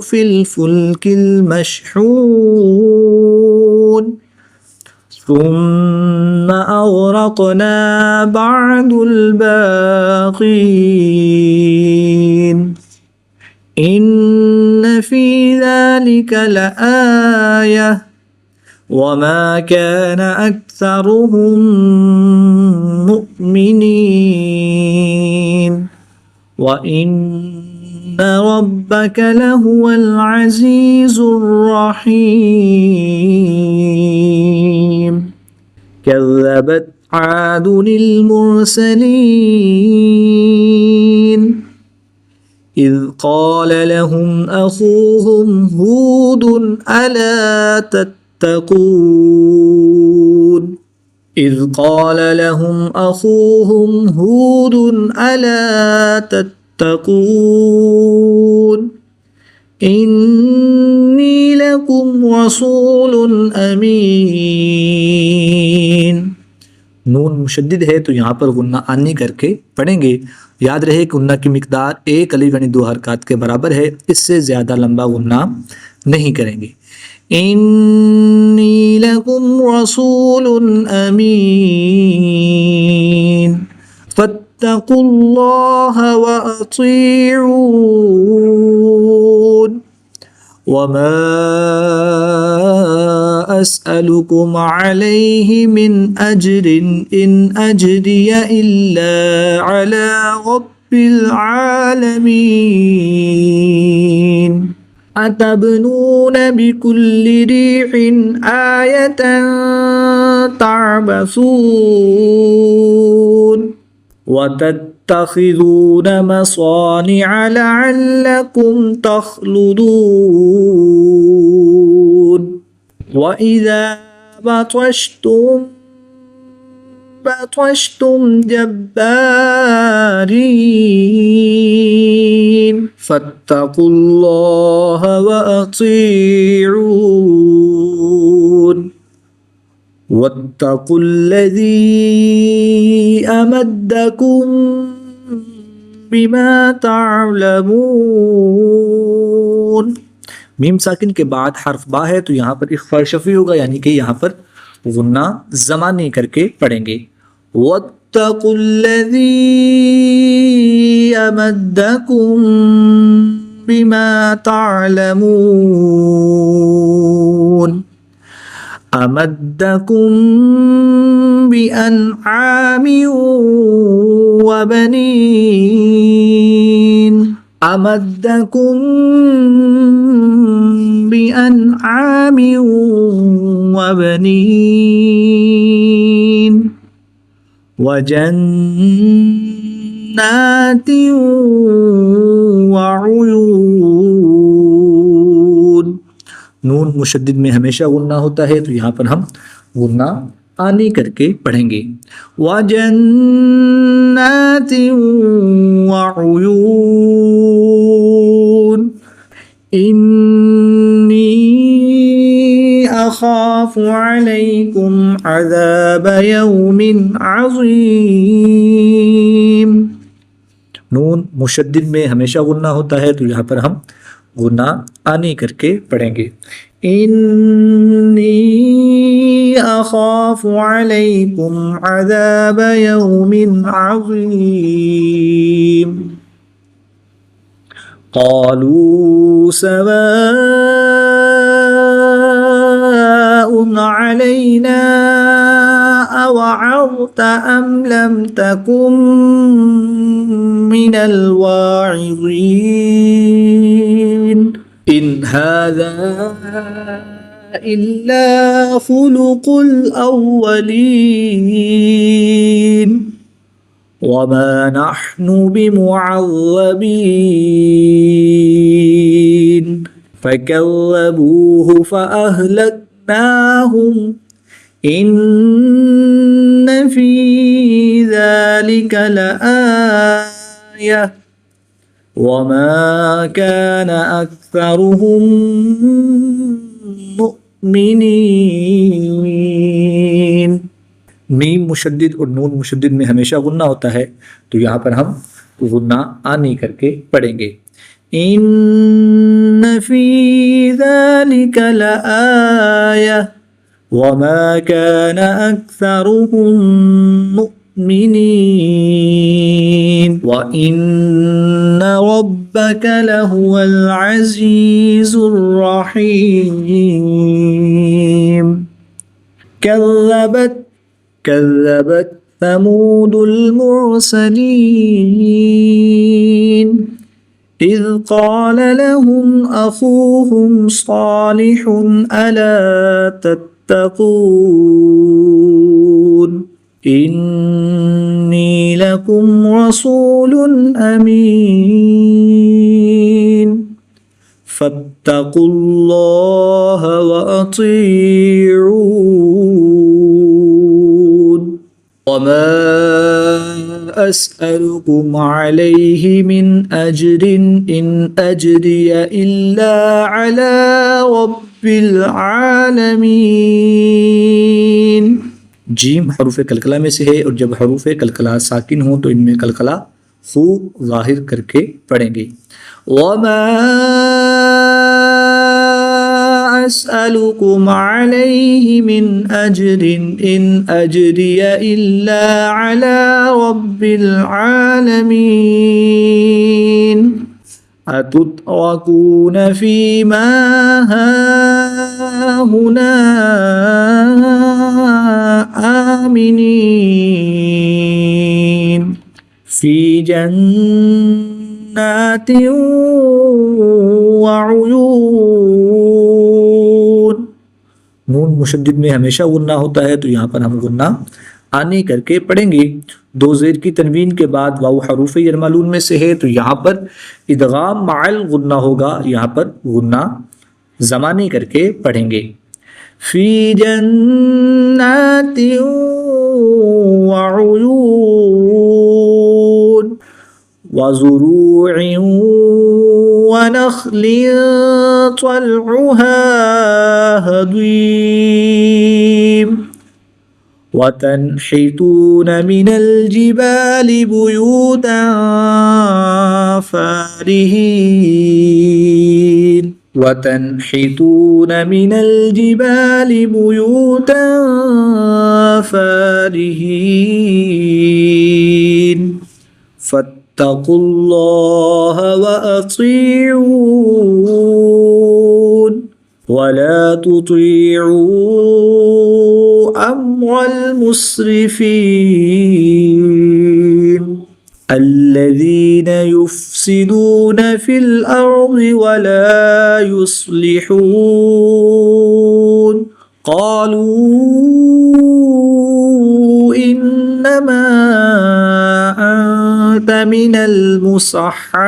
Speaker 2: في الفلك المشحون ثم أغرقنا بعد الباقين إن في ذلك لآية وما كان أكثرهم مؤمنين وإن ربك لهو العزيز الرحيم كذبت عاد المرسلين إذ قال لهم أخوهم هود ألا تتقون إذ قال لهم أخوهم هود ألا تتقون إني لكم رسول أمين नून मुशद्दिद है तो यहाँ पर गुन्ना आनी करके पढ़ेंगे। याद रहे कि गुन्ना की मिकदार एक अलिफ यानी 2 हरकत के बराबर है, इससे ज़्यादा लंबा गुन्ना नहीं करेंगे। इन्नी लकुम रसूलुन अमीन फत्तकुल्लाह व अतीऊन वमा अस्अलुकुम अलैहि मिन अजरिन इन अजरिय इल्ला अला रब्बिल आलमीन अतबनून बिकुल्लि रिहिन आयतन ताबसून वतत्तखिज़ून मसानिअ लअल्लकुम तख्लुदून वइज़ा बतश्तुम जब्बारीन फत्तकुल्लाह व अतीऊन वत्तकुल्लज़ी अमद्दकुम बिमा तअलमून। मीम साकिन के बाद हर्फ बा है तो यहाँ पर इख्फा शफ़ी होगा, यानी कि यहाँ पर गुन्ना ज़मानी करके पढ़ेंगे। वत्तकुल्लज़ी अमद्दकुम बिमा तअलमून أمدكم بأنعام وبنين أمدكم بأنعام وبنين وجنات وعيون नून मुशद्दिद में हमेशा गुन्ना होता है, तो यहाँ पर हम गुन्ना आनी करके पढ़ेंगे। वजन्नाति वउयून इन्नी अखाफु अलैकुम अज़ाब यौमिन अज़ीम। नून मुशद्दिद में हमेशा गुन्ना होता है, तो यहाँ पर हम गुन्ना आनी करके पढ़ेंगे। इन्नी अखाफु अलैकुम अज़ाब यौमिन अज़ीम। क़ालू सवाउन अलैना अवअज़त अम लम तकुन मिनल वाइज़ीन। इन हाज़ा इल्ला खुलुकुल अव्वलीन वमा नहनु बिमुअज़्ज़बीन। फकज़्ज़बूहु फअहलकनाहुम इन्न फी ज़ालिका लआया वमा कान अक्सरुहुम मुमिनीन। मीम मुशद्दिद और नून मुशद्दिद में हमेशा गुन्ना होता है, तो यहाँ पर हम गुन्ना आनी करके पढ़ेंगे। इन्न फी ज़ालिका लआया वमा कान अक्सरुहुम मुमिनीन व इन्न रब्बक लहुवल अज़ीज़ुर रहीम। कज़्ज़बत समूदुल मुरसलीन इज़ क़ाल लहुम अख़ूहुम सालिहुन अला तत्तक़ून इन्नी लकुम रसूलुन अमीन फत्तक़ुल्लाह व अतीऊन वमा अस्अलुकुम अलैहि मिन अज्रिन इन अज्रिय इल्ला अला रब्बिल आलमीन। जीम हरूफ कलकला में से है, और जब हरूफ कलकला साकिन हो तो इनमें कलकला खूब ज़ाहिर करके पढ़ेंगे। वमा अस्अलुकुम अलैहि मिन अज्रिन इन अज्रिय इल्ला अला रब्बिल आलमीन अतुतरकून फीमा हाहुना आमिनीन फी जन्नातिन वउयून। नून मुशद्दिद में हमेशा गुन्ना होता है, तो यहाँ पर हम गुन्ना आनी करके पढ़ेंगे। दो ज़ेर की तनवीन के बाद वाव हरूफ यरमलून में से है, तो यहाँ पर इदगाम माअल गुन्ना होगा, यहाँ पर गुन्ना ज़मानी करके पढ़ेंगे। फी जन्नातिन वउयून वज़ुरूइन वनख़्लिन तल्उहा हदीम वतनहितून मिनल जिबालि बुयूतन फ़ारिहीन वतनहितून मिनल जिबालि बुयूतन फ़ारिहीन फत्तक़ुल्लाह व अतीऊन ولا تطيعوا أمر المسرفين الذين يفسدون في الأرض ولا يصلحون قالوا إنما أنت من المسحرين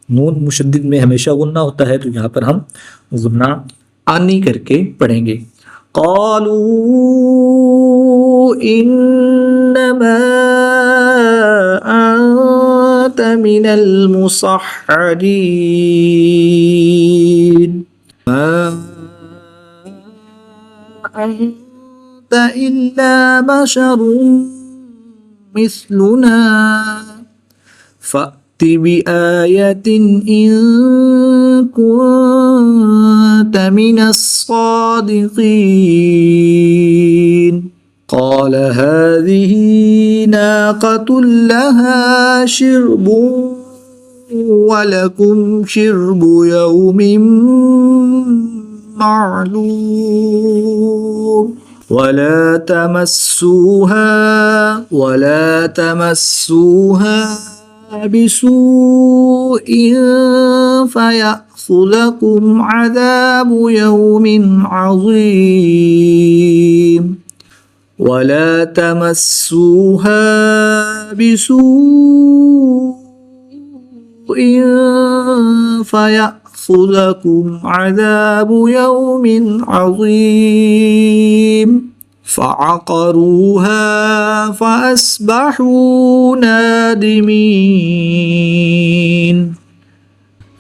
Speaker 2: नून मुशद्दिद में हमेशा गुन्ना होता है तो यहाँ पर हम गुन्ना आनी करके पढ़ेंगे क़ालू इन्नमा अंत मिनल मुसहरीन मा अंत इल्ला बशरुम मिस्लुना بآية إن كنت من الصادقين قال هذه ناقة لها شرب ولكم شرب يوم معلوم ولا تمسوها بسوء فيأخذكم عذاب يوم عظيم ولا تمسوها بسوء فيأخذكم عذاب يوم عظيم فعقروها فأصبحوا نادمين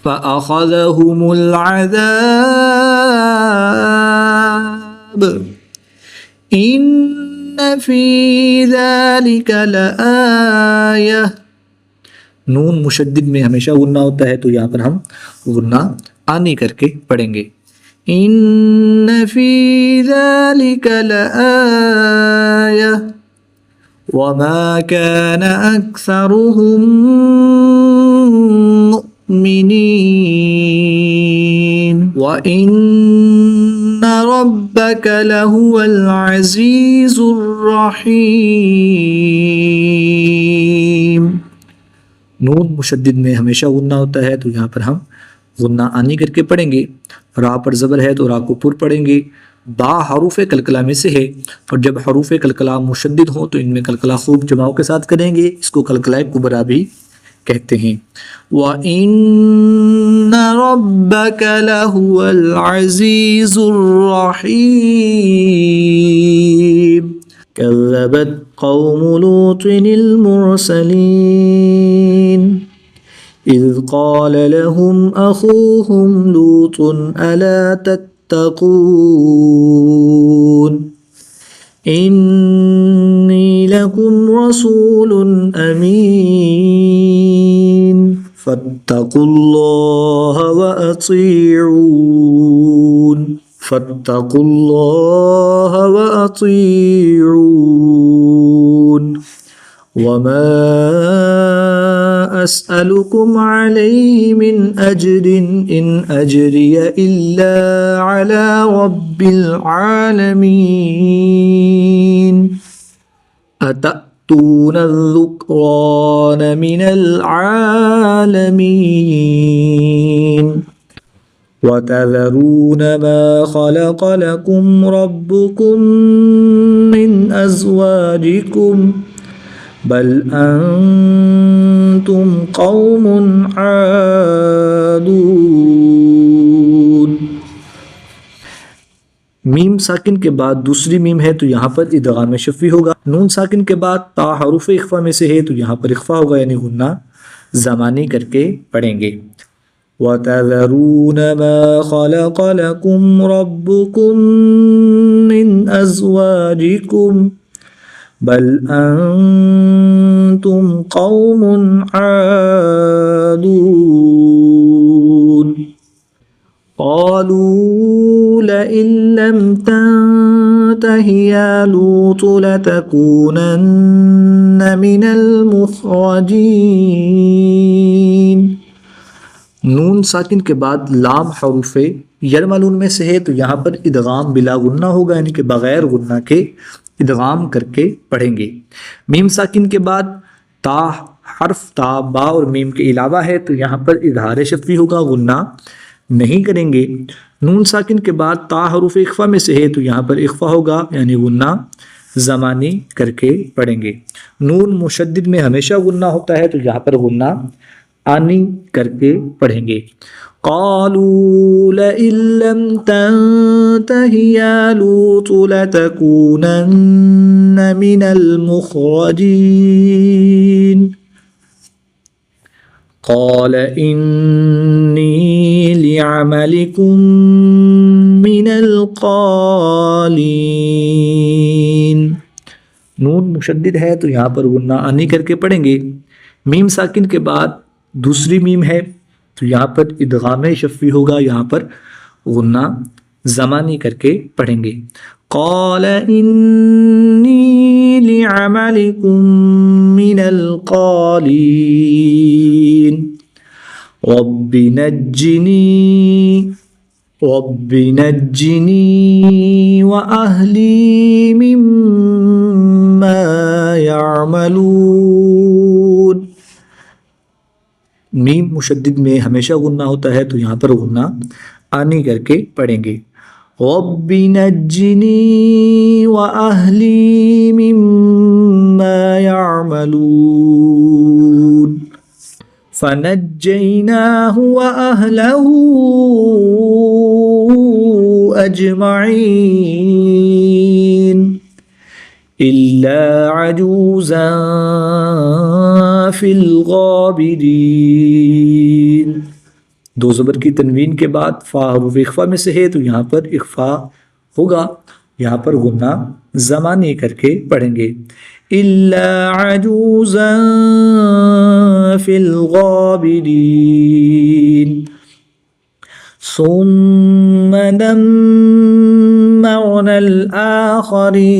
Speaker 2: فأخذهم العذاب إن في ذلك لآية नून मुशद्दिद में हमेशा गुन्ना होता है तो यहाँ पर हम गुन्ना आनी करके पढ़ेंगे إن في ذلك لآية وما كان أكثرهم مؤمنين وإن ربك لهو العزيز الرحيم नून मुशद्दिद में हमेशा गुन्ना होता है तो यहाँ पर हम गुन्ना आनी करके पढ़ेंगे रा पर ज़बर है तो रा को पुर पढ़ेंगे बा हरूफ कलकला में से है और जब हरूफ कलकला मुशद्दिद हो तो इनमें कलकला खूब जमाव के साथ करेंगे इसको कलकला कुबरा भी कहते हैं व इन्न रब्बक लहुवल अज़ीज़ुर रहीम कज़्ज़बत क़ौम लूतिन मुरसलीन إذ قال لهم أخوهم لوط ألا تتقون إني لكم رسول أمين فاتقوا الله وأطيعون وما أسألكم عليه من أجر إن أجري إلا على رب العالمين أتأتون الذكران من العالمين وتذرون ما خلق لكم ربكم من أزواجكم بل أنتم قوم عادون मीम साकिन के बाद दूसरी मीम है तो यहाँ पर इदगाम शफ़ी होगा नून साकिन के बाद ता हरूफ इख्फा में से है तो यहाँ पर इख्फा होगा यानी गुन्ना ज़मानी करके पढ़ेंगे वतज़रून मा खलक़ लकुम रब्बुकुम मिन अज़वाजिकुम बल अंतुम कौमुन आदून قالوا لئن لم تنته يا لوط لتكونن من المخرجين नून साकिन के बाद लाम हरूफे यरमलून में से है तो यहाँ पर इदगाम बिला गुन्ना होगा, यानी कि बगैर गुन्ना के इदगाम करके पढ़ेंगे। मीम साकिन के बाद ता हर्फ ता बा और मीम के अलावा है तो यहाँ पर इजहार शफ़ी होगा, गुन्ना नहीं करेंगे। नून साकिन के बाद ता हरूफ इख्फा में से है तो यहाँ पर इख्फा होगा, यानी गुन्ना ज़मानी करके पढ़ेंगे। नून मुशद्दिद में हमेशा गुन्ना होता है तो यहाँ पर गुन्ना आनी करके पढ़ेंगे। क़ालू लइन लम तंतहि या लूत लतकूनन्न मिनल मुख़रजीन क़ाल इन्नी लिअमलिकुम मिनल क़ालीन। नून मुशद्दिद है तो यहाँ पर गुन्ना आनी करके पढ़ेंगे। मीम साकिन के बाद दूसरी मीम है तो यहाँ पर इदगाम शफ़ी होगा, यहाँ पर गुन्ना ज़मानी करके पढ़ेंगे। क़ाल इन्नी लिअमलिकुम मिनल क़ालीन रब्बि नज्जिनी व अहली मिम्मा यअमलून। मीम मुशद्दिद में हमेशा गुन्ना होता है तो यहाँ पर गुन्ना आनी करके पढ़ेंगे। रब्बि नज्जिनी व अहली मिम्मा यअमलून फनज्जयनाहु व अहलहु अजमईन इल्ला अजूज़न फिल गाबिरीन। दो ज़बर की तनवीन के बाद फ़ा हरूफ इख्फा में से है तो यहाँ पर इख्फा होगा, यहाँ पर गुन्ना ज़मानी करके पढ़ेंगे। इल्ला अजूज़न फिल गाबिरीन सुम्म दम्मरनल आखरीन।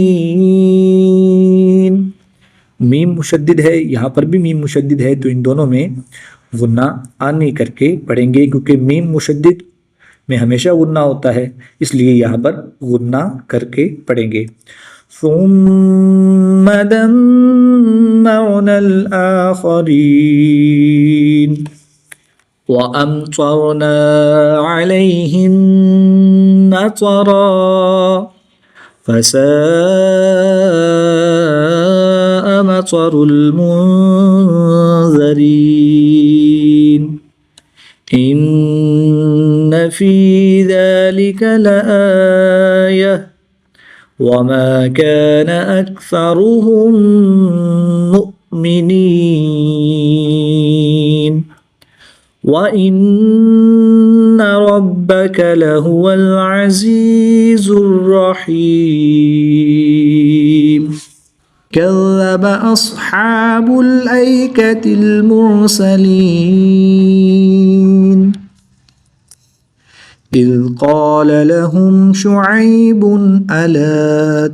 Speaker 2: मीम मुशद्दिद है, यहाँ पर भी मीम मुशद्दिद है तो इन दोनों में गुन्ना आनी करके पढ़ेंगे, क्योंकि मीम मुशद्दिद में हमेशा गुन्ना होता है इसलिए यहाँ पर गुन्ना करके पढ़ेंगे। सुम्म दम्मरनल आखरीन व अमतरना अलैहिम मतरा फसाअ मतरुल मुनज़रीन इन्न फी ज़ालिक लआयह वमा कान अक्सरुहुम मुअमिनीन व इन्न रब्बक लहुवल अज़ीज़ुर रहीम। कज़्ज़ब अस्हाबुल ऐकतिल मुरसलीन इज़ क़ाल लहुम शुऐबुन अला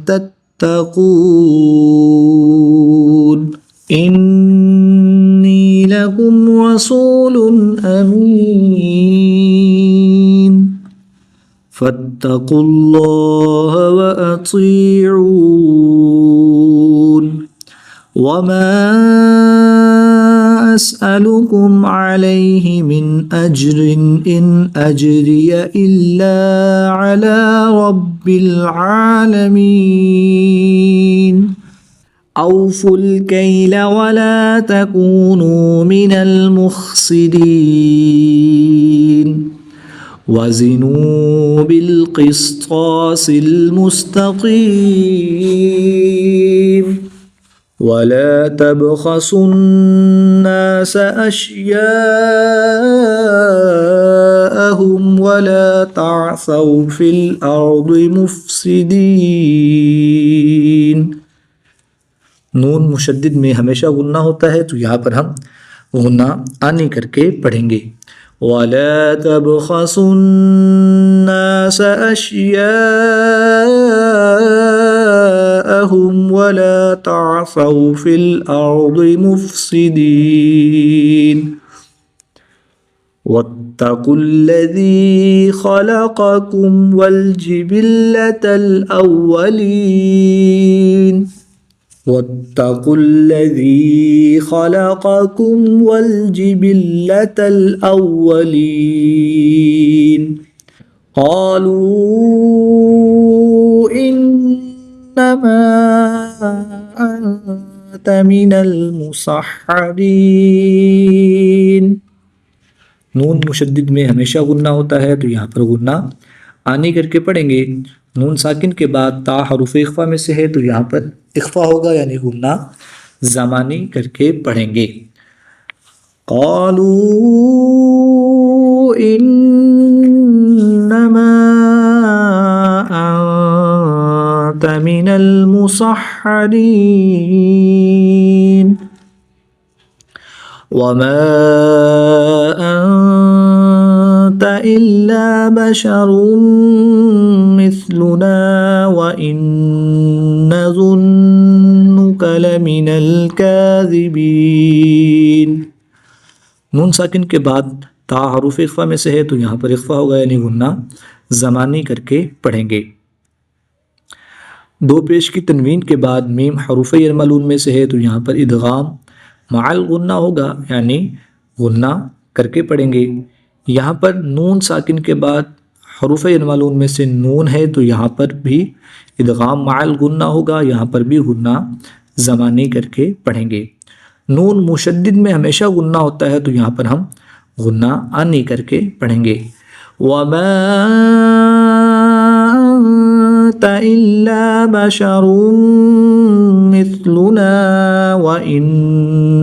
Speaker 2: तत्तक़ून इन्नी लकुम रसूलुन अमीन फत्तक़ुल्लाह व अतीऊन वमा अस्अलुकुम अलैहि मिन अज्रिन इन अज्रिय इल्ला अला रब्बिल आलमीन औफुल कैल वला तकूनू मिनल मुख्सिरीन वज़िनू बिल क़िस्तासिल मुस्तक़ीम वला तबख़सुन्नास अश्याअहुम वला तअसौ फ़िल अर्दि मुफ़्सिदीन। नून मुशद्दिद में हमेशा गुन्ना होता है तो यहाँ पर हम गुन्ना आनी करके पढ़ेंगे। वला तबख़सुन्नास अश्याअहुम वला तअसौ फ़िल अर्दि मुफ़्सिदीन वत्तकुल्लज़ी खलक़कुम वल्जिबिल्लतल अव्वलीन वत्तकुल्लज़ी खलक़कुम वल्जिबिल्लतल अव्वलीन क़ालू इन्नमा अंत मिनल मुसहहरीन। नून मुशद्दिद में हमेशा गुन्ना होता है, तो यहाँ पर गुन्ना आनी करके पढ़ेंगे। नून साकिन के बाद ता हरूफ इख्फा में से है, तो यहाँ पर इख्फा होगा यानी गुन्ना ज़मानी करके पढ़ेंगे। क़ालू इन्नमा अंत मिनल मुसहहरीन वमा अंत इल्ला बशरुम मिस्लुना व इन नज़ुन्नुका लमिनल काज़िबीन। नून साकिन के बाद ता हरूफ इख्फा में से है, तो यहाँ पर इख्फा होगा यानी गुन्ना ज़मानी करके पढ़ेंगे। दो पेश की तनवीन के बाद मीम हरूफ यरमलून में से है, तो यहाँ पर इदगाम माल गुन्ना होगा यानी गुन्ना करके पढ़ेंगे। यहाँ पर नून साकिन के बाद हरूफ यरमलून में से नून है, तो यहाँ पर भी इदगाम माल गुन्ना होगा, यहाँ पर भी गुन्ना ज़मानी करके पढ़ेंगे। नून मुशद्दिद में हमेशा गुन्ना होता है, तो यहाँ पर हम गुन्ना आनी करके पढ़ेंगे। वमा अंत इल्ला बशरुम मिस्लुना व इन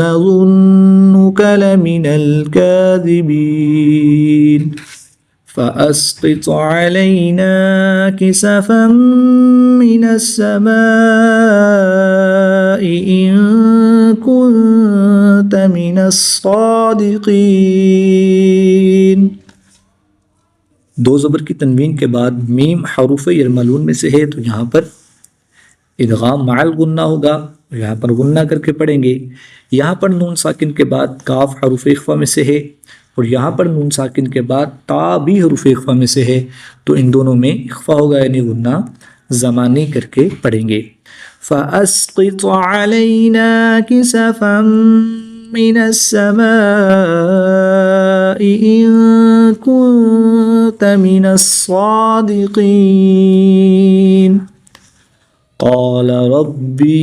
Speaker 2: नज़ुन्नुका लमिनल काज़िबीन फ़अस्क़ित अलैना किसफ़न मिनस समाई इन कुन्त मिनस सादिक़ीन। दो ज़बर की तनवीन के बाद मीम हरूफ यरमलून में से है, तो यहाँ पर इदगाम माल गुन्ना होगा, यहाँ पर गुन्ना करके पढ़ेंगे। यहाँ पर नून साकिन के बाद काफ हरूफ इख्फा में से है, और यहाँ पर नून साकिन के बाद ता भी हरूफ इख्फा में से है, तो इन दोनों में इख्फा होगा यानी गुन्ना ज़मानी करके पढ़ेंगे। फ़अस्क़ित अलैना किसफ़न मिनस समाई इन कुन्त मिनस सादिक़ीन क़ाल रब्बी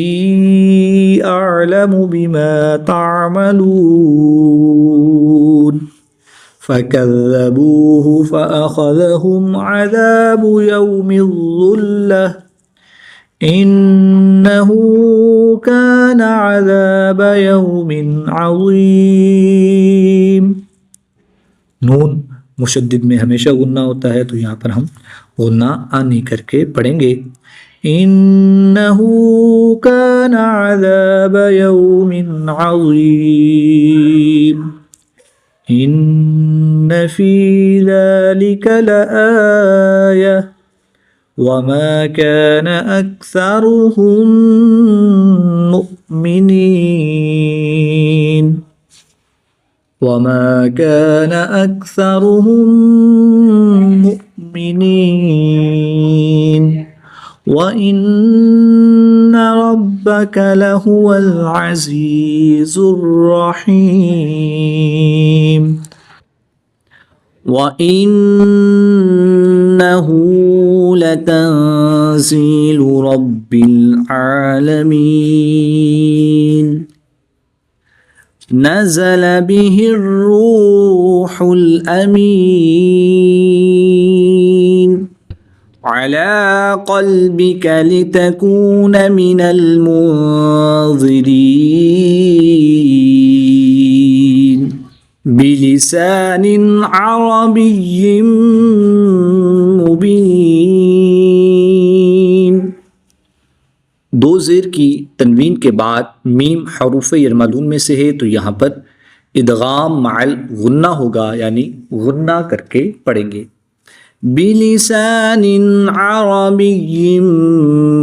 Speaker 2: अअलमु बिमा तअमलून फ़कज़्ज़बूहु फ़अख़ज़हुम अज़ाबु यौमिज़्ज़ुल्लह इन्नहु कान अज़ाब यौमिन अज़ीम। नून मुशद्दिद में हमेशा गुन्ना होता है, तो यहाँ पर हम गुन्ना आनी करके पढ़ेंगे। इन्नहु कान अज़ाब यौमिन अज़ीम इन्न फ़ी ज़ालिका लआया वमा कान अक्सरुहुम मुअमिनीन वमा कान अक्सरुहुम मुअमिनीन व इन्न रब्बका लहुवल अज़ीज़ुर रहीम व इन्नहु लतंज़ीलु रब्बिल आलमीन नज़ल बिहिर रूहुल अमीन अला क़ल्बिका लितकून मिनल मुन्ज़िरीन बिलिसानिन अरबिय्यिन मुबीन। दो ज़ेर की तनवीन के बाद मीम हरूफ यरमलून में से है, तो यहाँ पर इदगाम माल गुन्ना होगा यानी गुन्ना करके पढ़ेंगे। बिलिसानिन अरबिय्यिन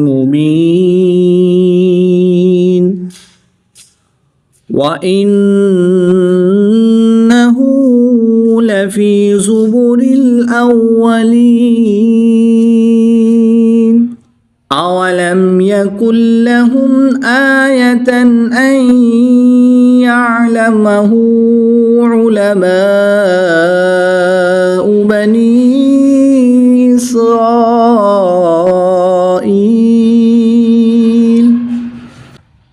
Speaker 2: मुबीन व इन्नहु أولم يكن لهم آية أن يعلمه علماء بني إسرائيل।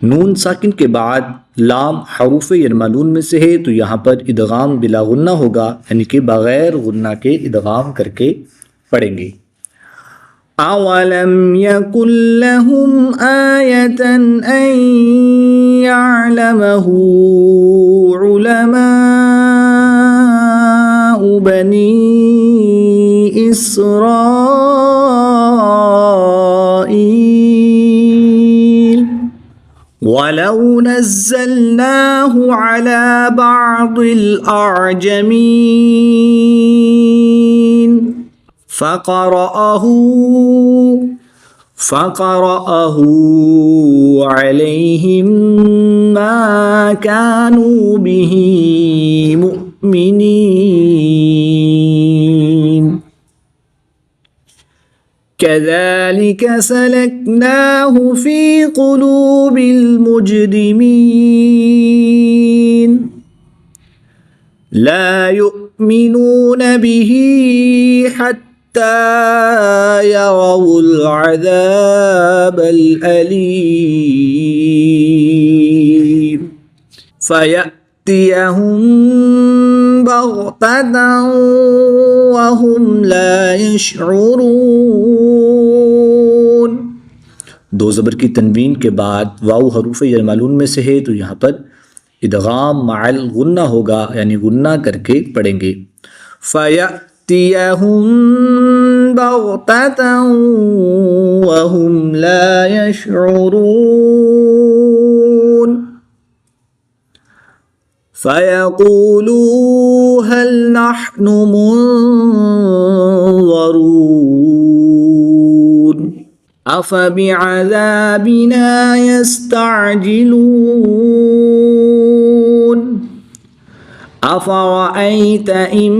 Speaker 2: नून साकिन के बाद लाम हरूफ यरमालून में से है, तो यहाँ पर इदगाम बिला गुन्ना होगा, यानी कि बग़ैर गुन्ना के इदगाम करके पढ़ेंगे। अवलम यकुन लहुम आयतन अन यअलमहु उलमाउ बनी इस्राईल वलौ नज़्ज़लनाहु अला बअदिल अअजमीन फ़क़रअहु अलैहिम मा कानू बिही मुअमिनीन कज़ालिक सलकनाहु फ़ी क़ुलूबिल मुजरिमीन ला युमिनून बिही हत्ता यरवुल अज़ाबल अलीम फ़यअतियहुम बग़ततन वहुम ला यशऊरून। दो ज़बर की तनवीन के बाद वाव हरूफ यरमालून में से है, तो यहाँ पर इदगाम मअल गुन्ना होगा, यानी गुन्ना करके पढ़ेंगे। फ़यअतियहुम बग़ततन वहुम ला यशऊरून फ़यक़ूलू हल नहनु मुनज़रून अफ़बिअज़ाबिना यस्तअजिलून अफ़रअयत इम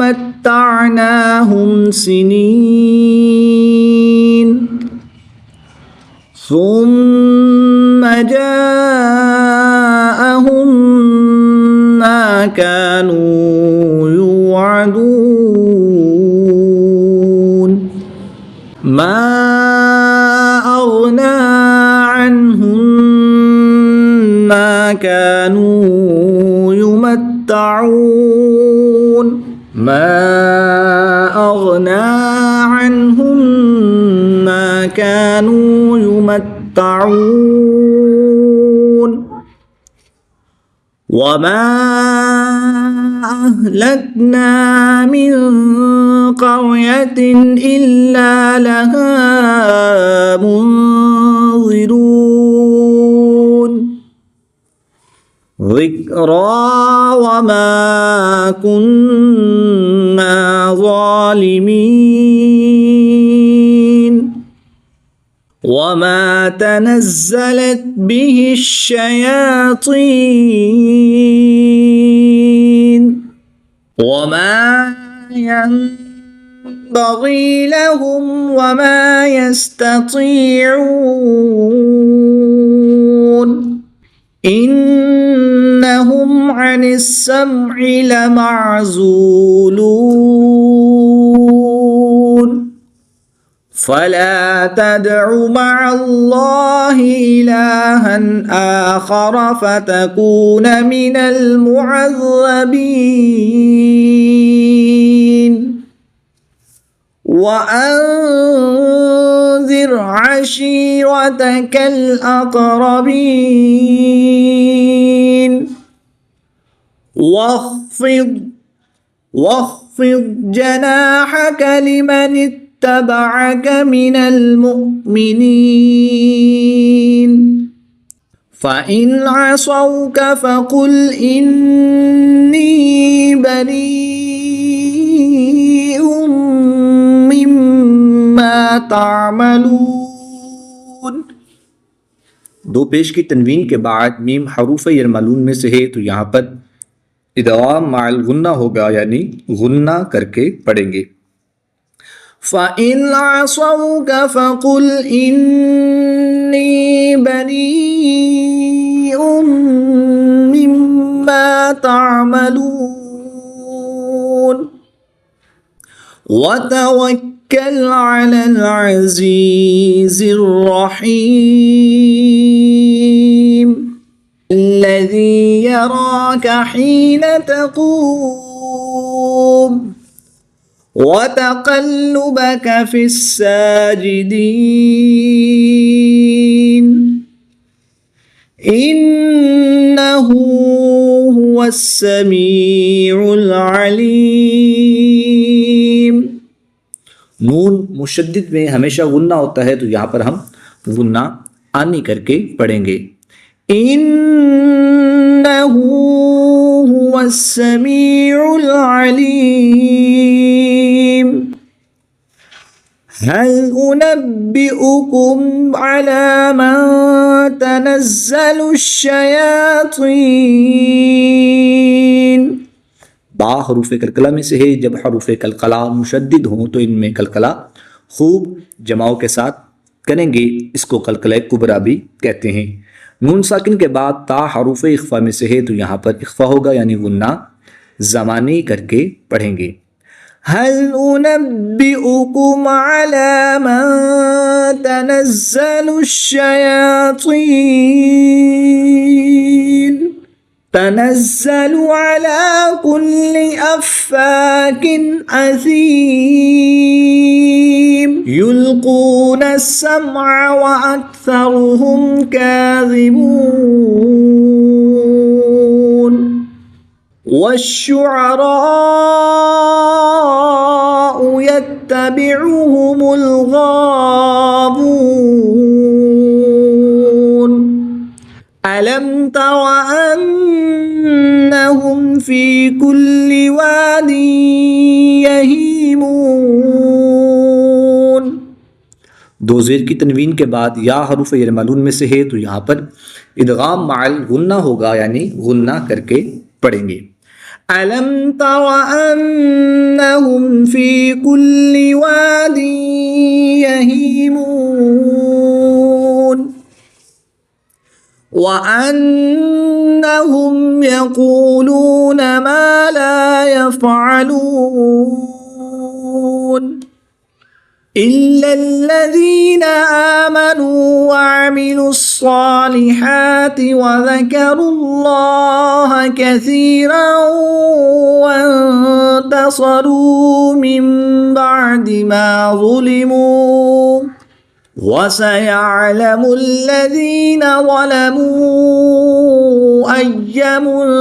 Speaker 2: मत्तअनाहुम सिनीन सुम्म जाअहुम मा कानू युअदून मा अग़ना अन्हुम मा कानू युमत्तऊन मा अग़ना अन्हुम मा कानू युमत्तऊन वमा अहलकना मिन क़र्यतिन इल्ला लहा मुनज़िरून ज़िक्रा वमा कुन्ना ज़ालिमीन वमा तनज़्ज़लत बिहिश्शयातीन वमा यंबग़ी लहुम वमा यस्ततीऊन इन्नहुम अनिस्सम्इ लमअज़ूलून फ़ला तदअु मअल्लाहि इलाहन आख़र फ़तकून मिनल मुअज़्ज़बीन वअन्ज़िर अशीरतकल अक़रबीन वख़्फ़िद जनाहक लिमन इत्तबअक मिनल मुअ्मिनीन फ़इन असौक फ़क़ुल इन्नी बरीउम मिम्मा तामलून। दो पेश की तनवीन के बाद मीम हरूफ यरमालून में से है, तो यहाँ पर इदगाम मअल गुन्ना होगा, यानी गुन्ना करके पढ़ेंगे। फ़इन असौका फ़कुल इन्नी बरीउम मिम्मा तअमलून वतवक्कल अलल अज़ीज़िर रहीम الذي يراك حين تقوم وتقلبك في الساجدين إنه هو السميع العليم। नून मुशद्दिद में हमेशा गुन्ना होता है, तो यहाँ पर हम गुन्ना आनी करके पढ़ेंगे। इन्नहु हुवस्समीउल अलीम। हल उनब्बिउकुम अला मन तनज़्ज़लुश्शयातीन। बा हरूफ कलकला में से है। जब हरूफ कलकला मुशद्दिद हों तो इनमें कलकला खूब जमाओं के साथ करेंगे, इसको कलकला कुबरा भी कहते हैं। नून साकिन के बाद ता हरूफ इख्फा में से है, तो यहाँ पर इख्फा होगा यानी गुन्ना ज़मानी करके पढ़ेंगे। हल उनब्बिउकुम अला मन तनज़्ज़लुश्शयातीन। तनज़्ज़लु अला कुल्लि अफ़्फ़ाकिन असीम। युल्क़ून अस्समअ व अक्सरुहुम काज़िबून। वश्शुअराउ यत्तबिउहुमुल गावून। अलम तर अन्नहुम फी कुल्लि वादि यहीमून। दो ज़ेर की तनवीन के बाद या हरूफ यरमलून में से है, तो यहाँ पर इदगाम माल गुन्ना होगा यानी गुन्ना करके पढ़ेंगे। अलम तर अन्नहुम फी कुल्लि वादि यहीमून वअन्नहुम यक़ूलून मा ला यफ़अलून इल्लल्लज़ीन आमनू वअमिलुस्सालिहाति वज़करुल्लाह कसीरन वंतसरू मिन बअदि मा ज़ुलिमू वसयअलमुल्लज़ीन ज़लमू अय्य मुन्क़लबिन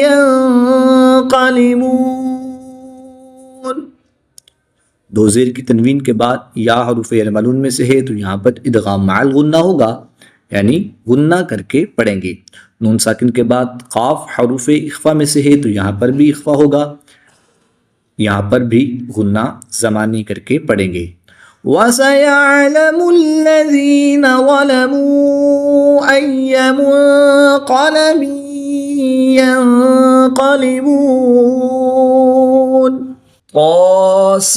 Speaker 2: यन्क़लिबून। दो ज़ेर की तनवीन के बाद या हरूफ यरमलून में से है, तो यहाँ पर इदगाम माल गुन्ना होगा यानी गुन्ना करके पढ़ेंगे। नून साकिन के बाद काफ हरूफ इख्फा में से है, तो यहाँ पर भी इख्फा होगा, यहाँ पर भी गुन्ना ज़मानी करके पढ़ेंगे। वसयअलमुल्लज़ीन ज़लमू अय्य मुन्क़लबिन यन्क़लिबून। तासीन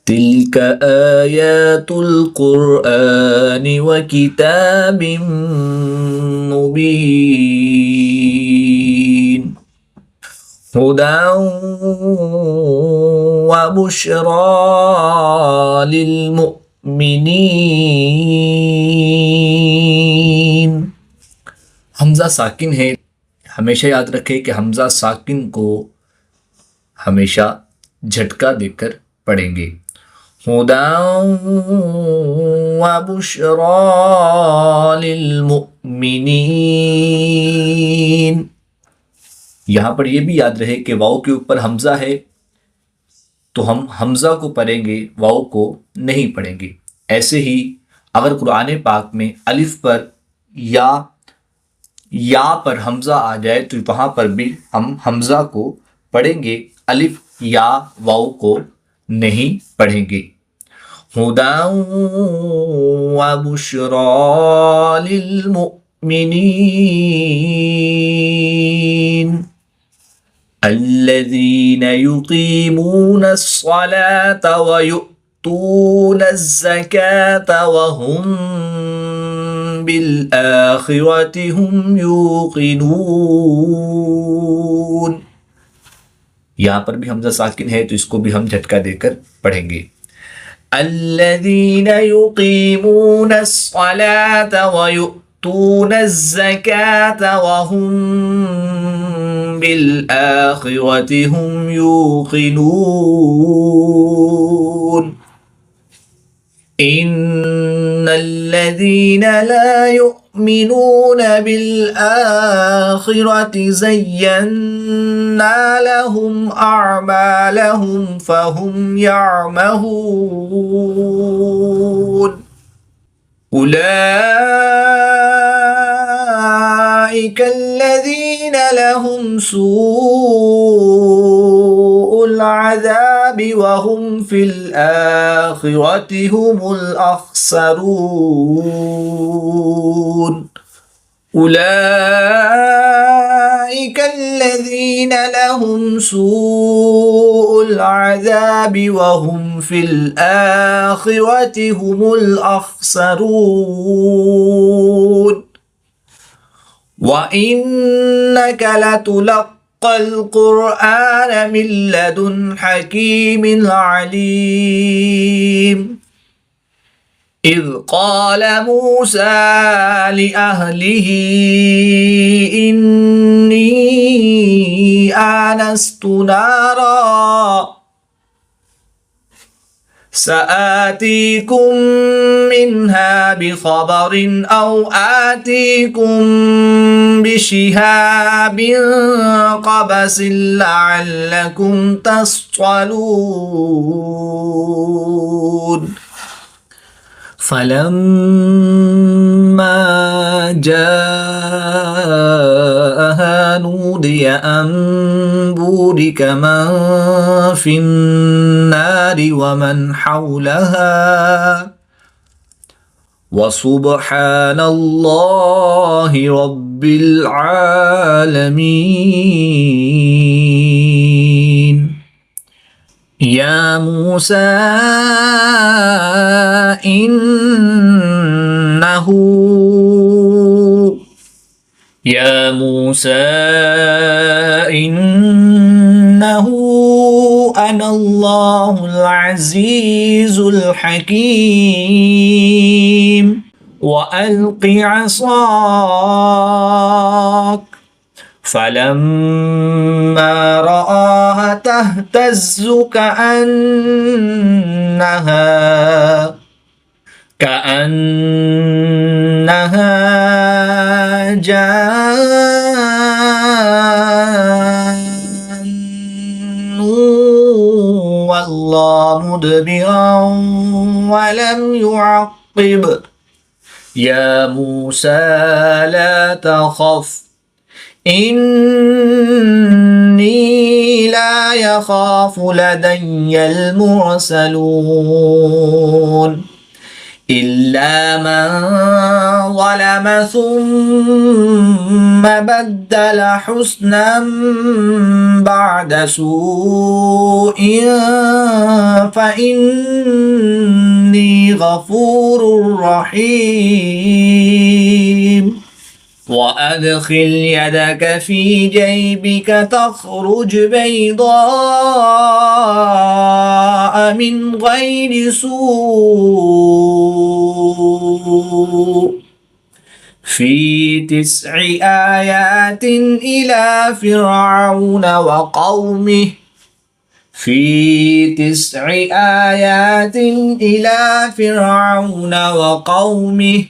Speaker 2: तिल्क आयातुल क़ुरआनि व किताबिम मुबीन हुदन व बुश्रा लिल मुमिनीन। हमज़ा साकिन है, हमेशा याद रखें कि हमज़ा साकिन को हमेशा झटका देकर पढ़ेंगे। हुदन व बुश्रा लिल मुमिनीन। यहाँ पर यह भी याद रहे कि वाव के ऊपर हमज़ा है, तो हम हमज़ा को पढ़ेंगे, वाव को नहीं पढ़ेंगे। ऐसे ही अगर कुरान पाक में अलिफ पर या पर हमज़ा आ जाए, तो वहाँ पर भी हम हमज़ा को पढ़ेंगे, अलिफ या वाव को नहीं पढ़ेंगे। हुदन व बुश्रा लिल المؤمنين الذين يقيمون الصلاة ويؤتون الزكاة وهم بالآخرة هم يوقنون. यहाँ पर भी हमजा साकिन है तो इसको भी हम झटका देकर पढ़ेंगे। الذين يقيمون الصلاة ويؤتون الزكاة وهم بالآخرة هم يوقنون. إن الذين لا يؤمنون بالآخرة زينا لهم أعمالهم فهم يعمهون. أولئك الذين لهم سوء العذاب وهم في الآخرة هم الأخسرون. أولئك الذين لهم سوء العذاب وهم في الآخرة هم الأخسرون. وإنك لتلقى القرآن من لدن حكيم عليم. إذ قال موسى لأهله إني آنست نارا سآتيكم منها بخبر أو آتيكم بشهاب قبس لعلكم تصطلون. فلما جاءها نودي أن بورك من في النار ومن حولها وسبحان الله رب العالمين. يا موسى إنه أنا الله العزيز الحكيم. وألق عصاك فلما رآها تهتز كأنها جان والله مدبرا ولم يعقب. يا موسى لا تخف إني لا يخاف لدي المرسلون إلا من ظلم ثم بدل حسنا بعد سوء فإني غفور رحيم. وأدخل يدك في جيبك تخرج بيضاء من غير سوء في 9 آيات إلى فرعون وقومه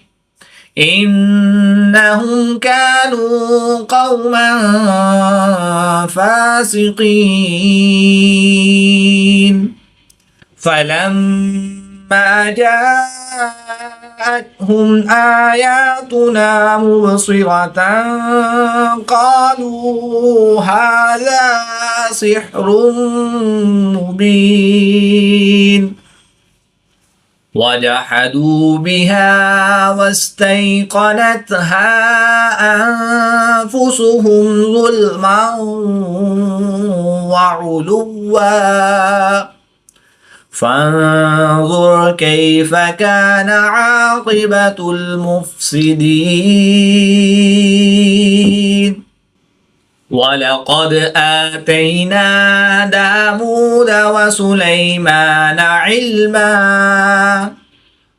Speaker 2: إنهم كانوا قوما فاسقين. فلما جاءتهم آياتنا مبصرة قالوا هذا سحر مبين. وجحدوا بها واستيقنتها أنفسهم ظلما وعلوا فانظر كيف كان عاقبة المفسدين ولقد آتينا داود وسليمان علما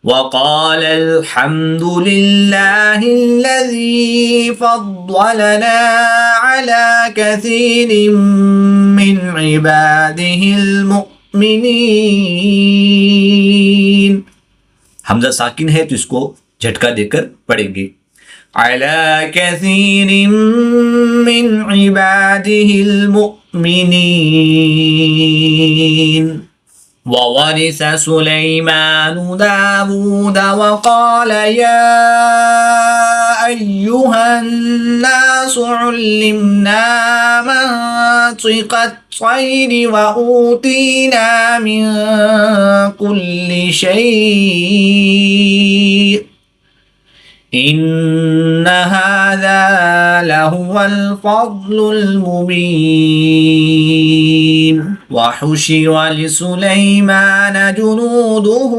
Speaker 2: وقال الحمد لله الذي فضلنا على كثير من عباده المؤمنين. हमजा साकिन है तो इसको झटका देकर पढ़ेंगे. على كثير من عباده المؤمنين. وورث سليمان داود وقال يا أيها الناس علمنا منطق الطير وأوتينا من كل شيء إن هذا لهو الفضل المبين. وحشر لسليمان جنوده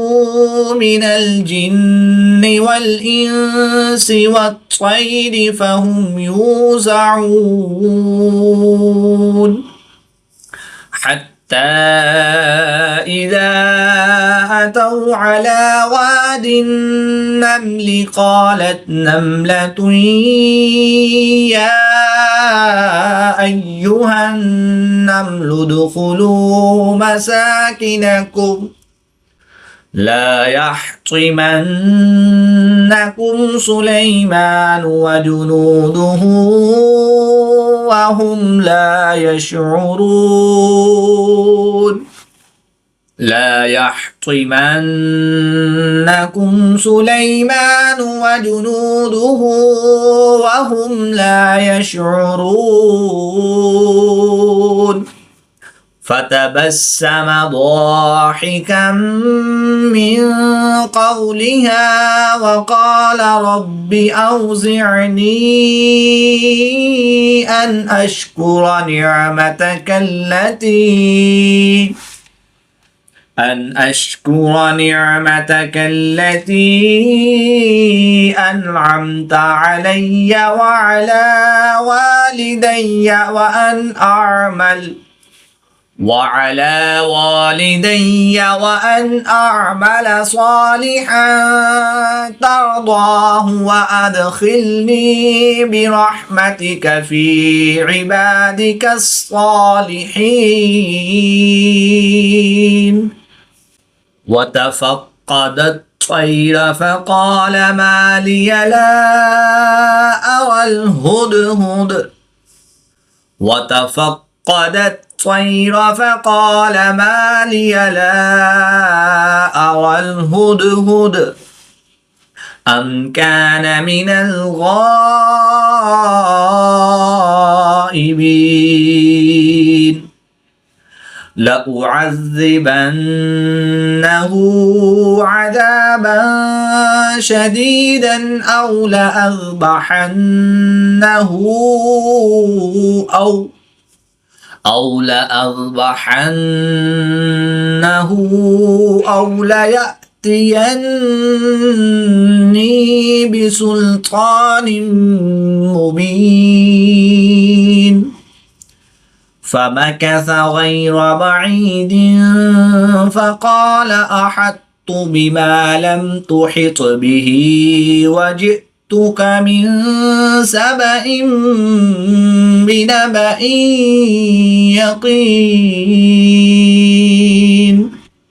Speaker 2: من الجن والإنس والطير فهم يوزعون حتى إذا أتوا على واد النمل قالت نملة يا أيها النمل ادخلوا مساكنكم لا يحطمنكم سليمان وجنوده وهم لا يشعرون. لا يحطمنكم سليمان وجنوده وهم لا يشعرون. فتبسم ضاحكا من قولها وقال رب أوزعني أن أشكر نعمتك التي أنعمت علي وعلى والدي وأن أعمل صالحا ترضاه وأدخلني برحمتك في عبادك الصالحين. وتفقد الطير فقال ما لي لا أرى الهدهد. وتفقد الطير فقال ما لي لا أرى الهدهد أم كان من الغائبين. لأعذبنه عذابا شديدا أو لأذبحنه أو ليأتيني بسلطان مبين. فمكث غير بعيد فقال أحطت بما لم تحط به وجئتك من سبأ بنبأ يقين.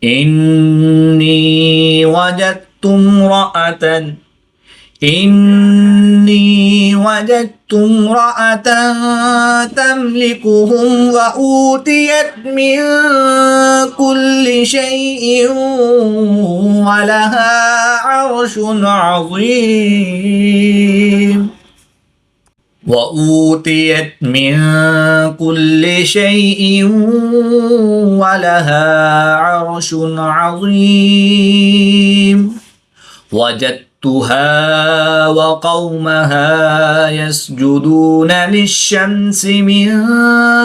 Speaker 2: إني وجدت امرأة تملكهم وأوتيت من كل شيء ولها عرش عظيم. وأوتيت من كل شيء ولها عرش عظيم وجدتها وقومها يسجدون للشمس من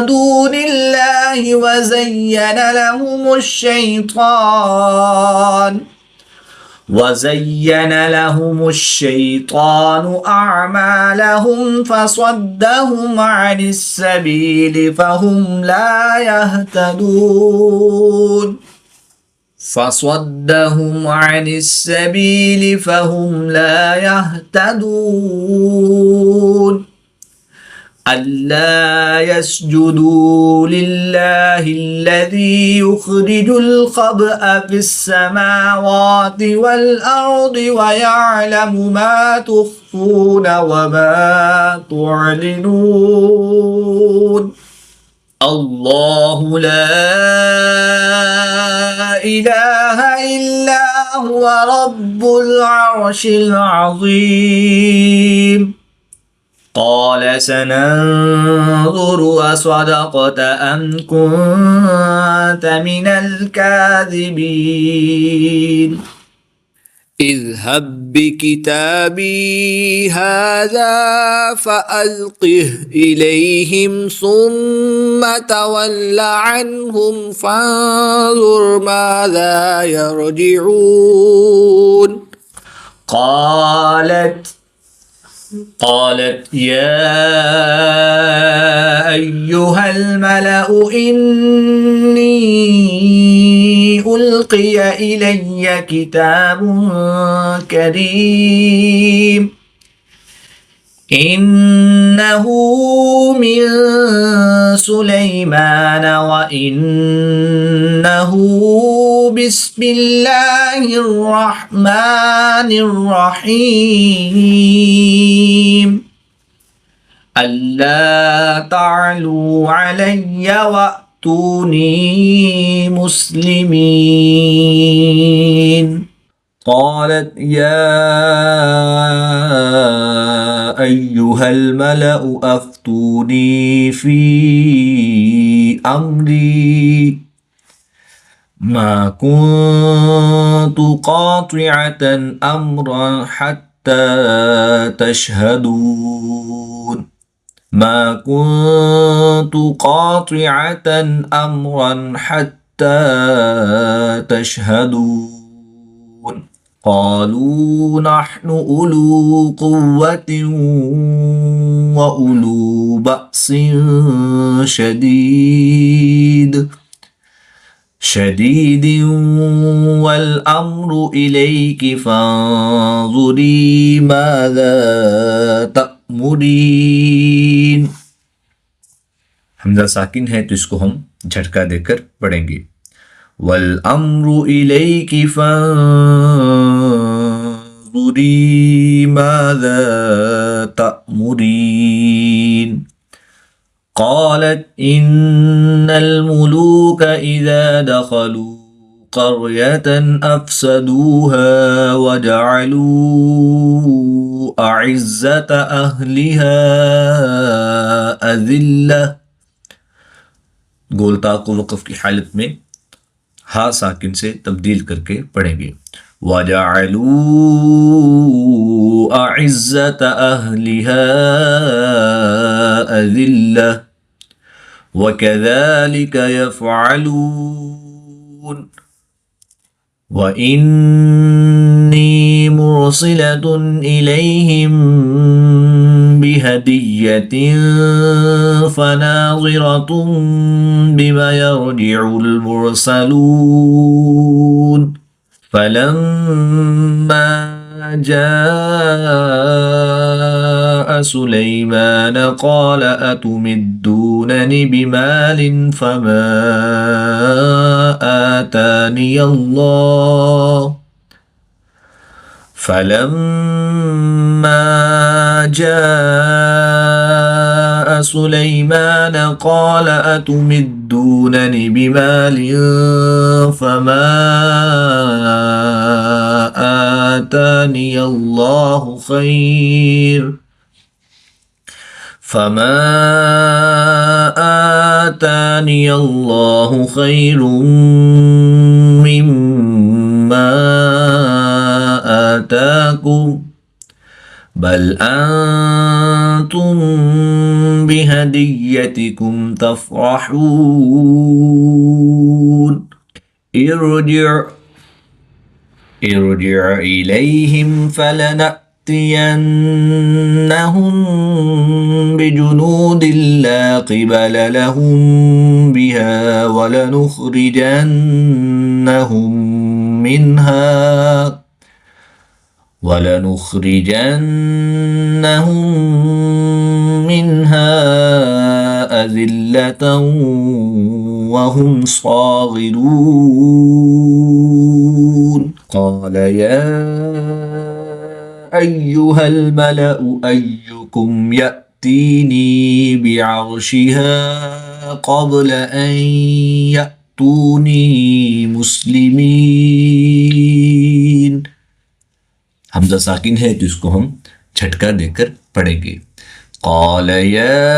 Speaker 2: دون الله وزين لهم الشيطان أعمالهم فصدهم عن السبيل فهم لا يهتدون ألا يسجدوا لله الذي يخرج الخبأ في السماوات والأرض ويعلم ما تخفون وما تعلنون الله لا إله إلا هو رب العرش العظيم قال سننظر أصدقت أم كنت من الكاذبين اذهب بكتابي هذا فألقه إليهم ثم تول عنهم فانظر ماذا يرجعون قالت يا أيها الملأ إني ألقي إلي كتاب كريم إنه من سليمان وإنه بسم الله الرحمن الرحيم ألا تعلوا علي وأتوني مسلمين قالت يا أيها الملأ أفتوني في أمري ما كنت قاطعة أمرا حتى تشهدون قالوا نحن أولو قوة وأولو بأس شديد والأمر إليك فانظري ماذا تأمرين हमजा साकिन है तो इसको हम झटका देकर पढ़ेंगे والأمر إليك فانظري ماذا تأمرين قالت إن الملوك إذا دخلوا قرية أفسدوها وجعلوا أعزة أهلها أذلة गोलता को वक़फ़ की हालत में हा साकिन से तब्दील करके पढ़ेंगे वजअलू अइज़्ज़त अहलिहा अज़िल्ला वकज़ालिक यफ़अलून वइन्नी मुरसिलतुन इलैहिम बिहदिय्यतिन फनाज़िरतुन बिमा यरजिउल मुरसलून फलम्मा जाअ सुलैमान قال أتمدونني بمال فما آتاني الله فلما جاء سليمان قال أتمدونني بمال فما آتاني الله خير
Speaker 1: فما آتاني الله خير مما آتاكم بل أنتم بهديتكم تفرحون ارجع إليهم فلنأتينهم بجنود لا قبل لهم بها ولنخرجنهم منها أذلة وهم صاغرون قال يا أيها الملأ أيكم يأتيني بعرشها قبل أن يأتوني مسلمين। हमजा साकिन है तो इसको हम झटका देकर पढ़ेंगे। قال يا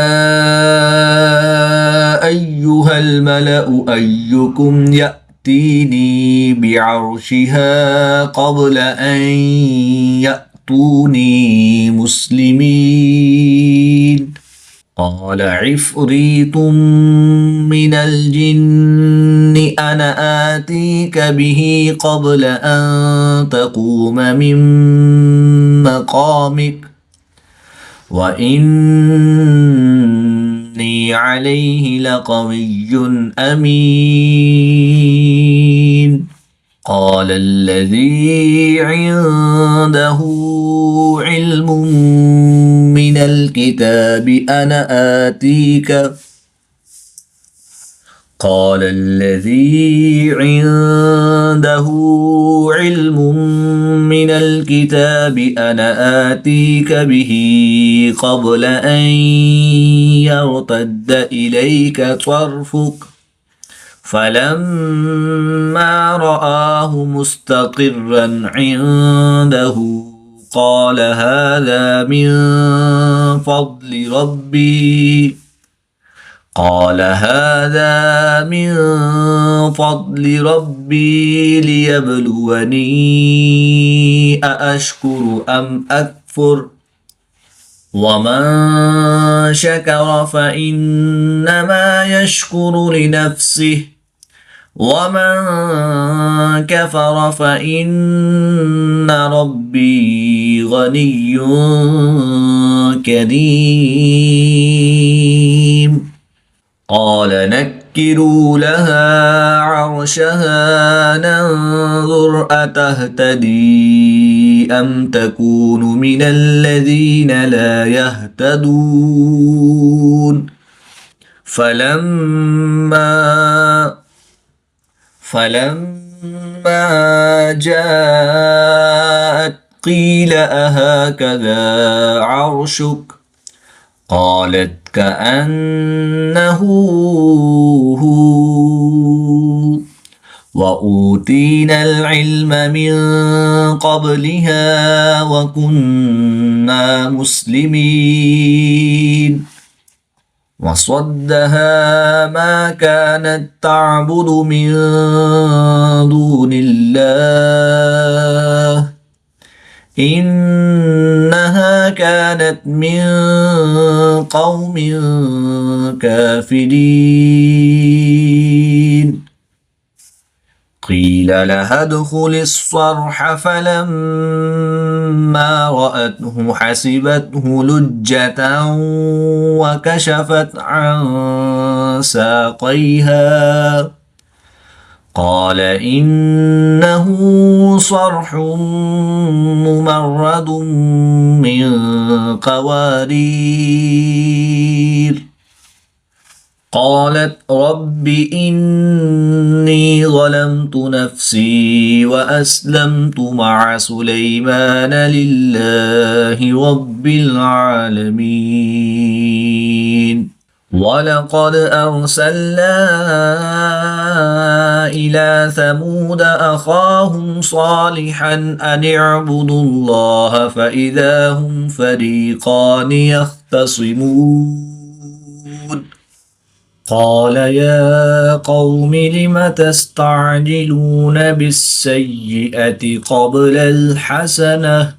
Speaker 1: أيها الملأ أيكم يأتيني بعرشها قبل أن يأتوني مسلمين قال عفريت من الجن أنا آتيك به قبل أن تقوم من مقامك وإني عليه لقوي أمين قال الذي عنده علم من الكتاب أنا آتيك قال الذي عنده علم من الكتاب أنا آتيك به قبل أن يرتد إليك طرفك فلما رآه مستقرا عنده قال هذا من فضل ربي ليبلوني أأشكر أم أكفر ومن شكر فإنما يشكر لنفسه ومن كفر فإن ربي غني كريم قال نكروا لها عرشها ننظر أتهتدي أم تكون من الذين لا يهتدون فلما جاءت قيل أهكذا عرشك قالت كأنه هو وأوتينا العلم من قبلها وكنا مسلمين وصدها ما كانت تعبد من دون الله إنها كانت من قوم كافرين قيل لها ادخل الصرح فلما رأته حسبته لجة وكشفت عن ساقيها قال إنه صرح ممرد من قوارير قالت رب إني ظلمت نفسي وأسلمت مع سليمان لله رب العالمين ولقد أرسلنا إلى ثمود أخاهم صالحا أن اعبدوا الله فإذا هم فريقان يختصمون قال يا قوم لم تستعجلون بالسيئة قبل الحسنة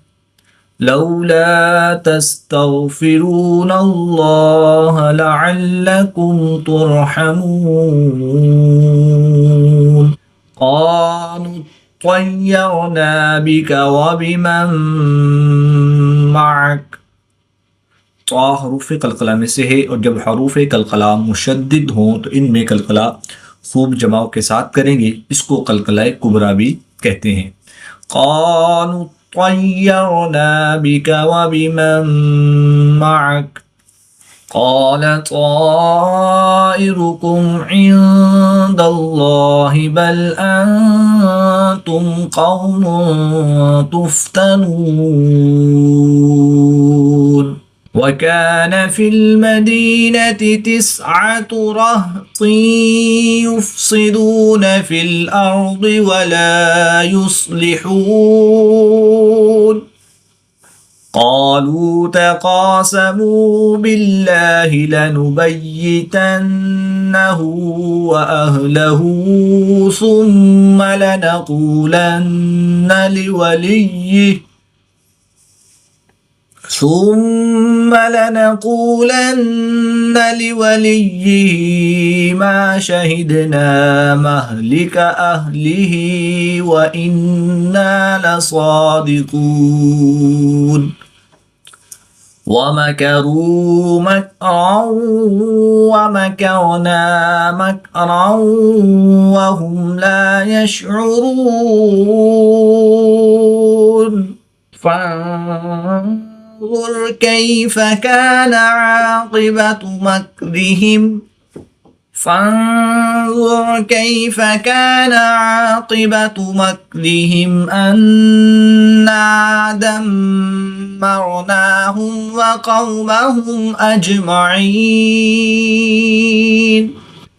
Speaker 1: لولا تستغفرون الله لعلكم ترحمون قالوا طيرنا بك وبمن معك तो हरूफ कलकला में से है और जब हरूफ कलकला मुशद्दिद हों तो इनमें कलकला खूब जमाव के साथ करेंगे। इसको कलकला कुबरा भी कहते हैं। क़ालू तय्यरना बिका व बिमन मअक क़ाल ताइरुकुम इंदल्लाहि बल अंतुम क़ौमुन तुफ्तनून وكان في المدينة 9 رهط يفسدون في الأرض ولا يصلحون قالوا تقاسموا بالله لنبيتنه وأهله ثم لنقولن لوليه ما شهدنا مهلك أهله وإنا لصادقون ومكروا مكرا ومكرنا مكرا وهم لا يشعرون فانظر كيف كان عاقبة مكرهم أنا دمرناهم وقومهم أجمعين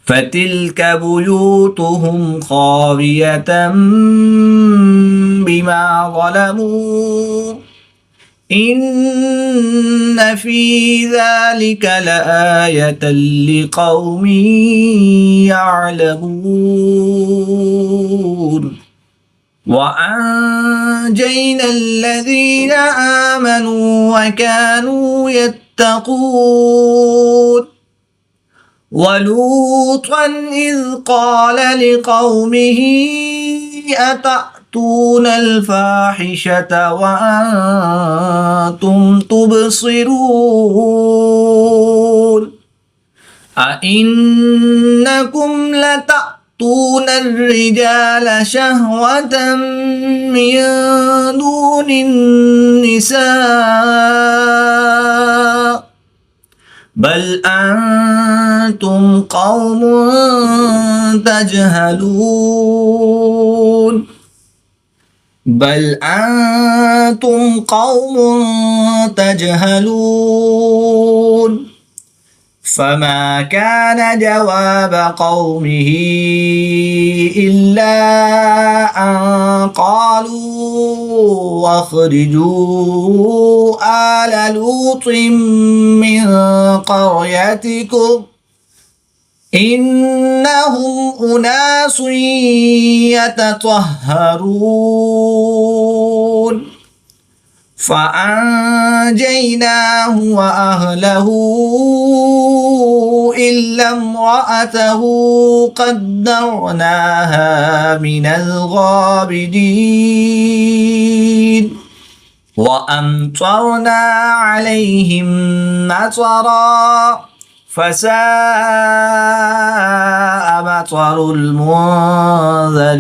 Speaker 1: فتلك بيوتهم خاوية بما ظلموا إن في ذلك لآية لقوم يعلمون وأنجينا الذين آمنوا وكانوا يتقون ولوطا إذ قال لقومه أتأتون الفاحشة وأنتم تبصرون أئنكم لتأتون الرجال شهوة من دون النساء بل أنتم قوم تجهلون فما كان جواب قومه إلا أن قالوا أخرجوا آل لوط من قريتكم إنهم أناس يتطهرون فأنجيناه وأهله إلا امرأته قدرناها من الغابرين وأمطرنا عليهم مطرا فساء مطر المنذرين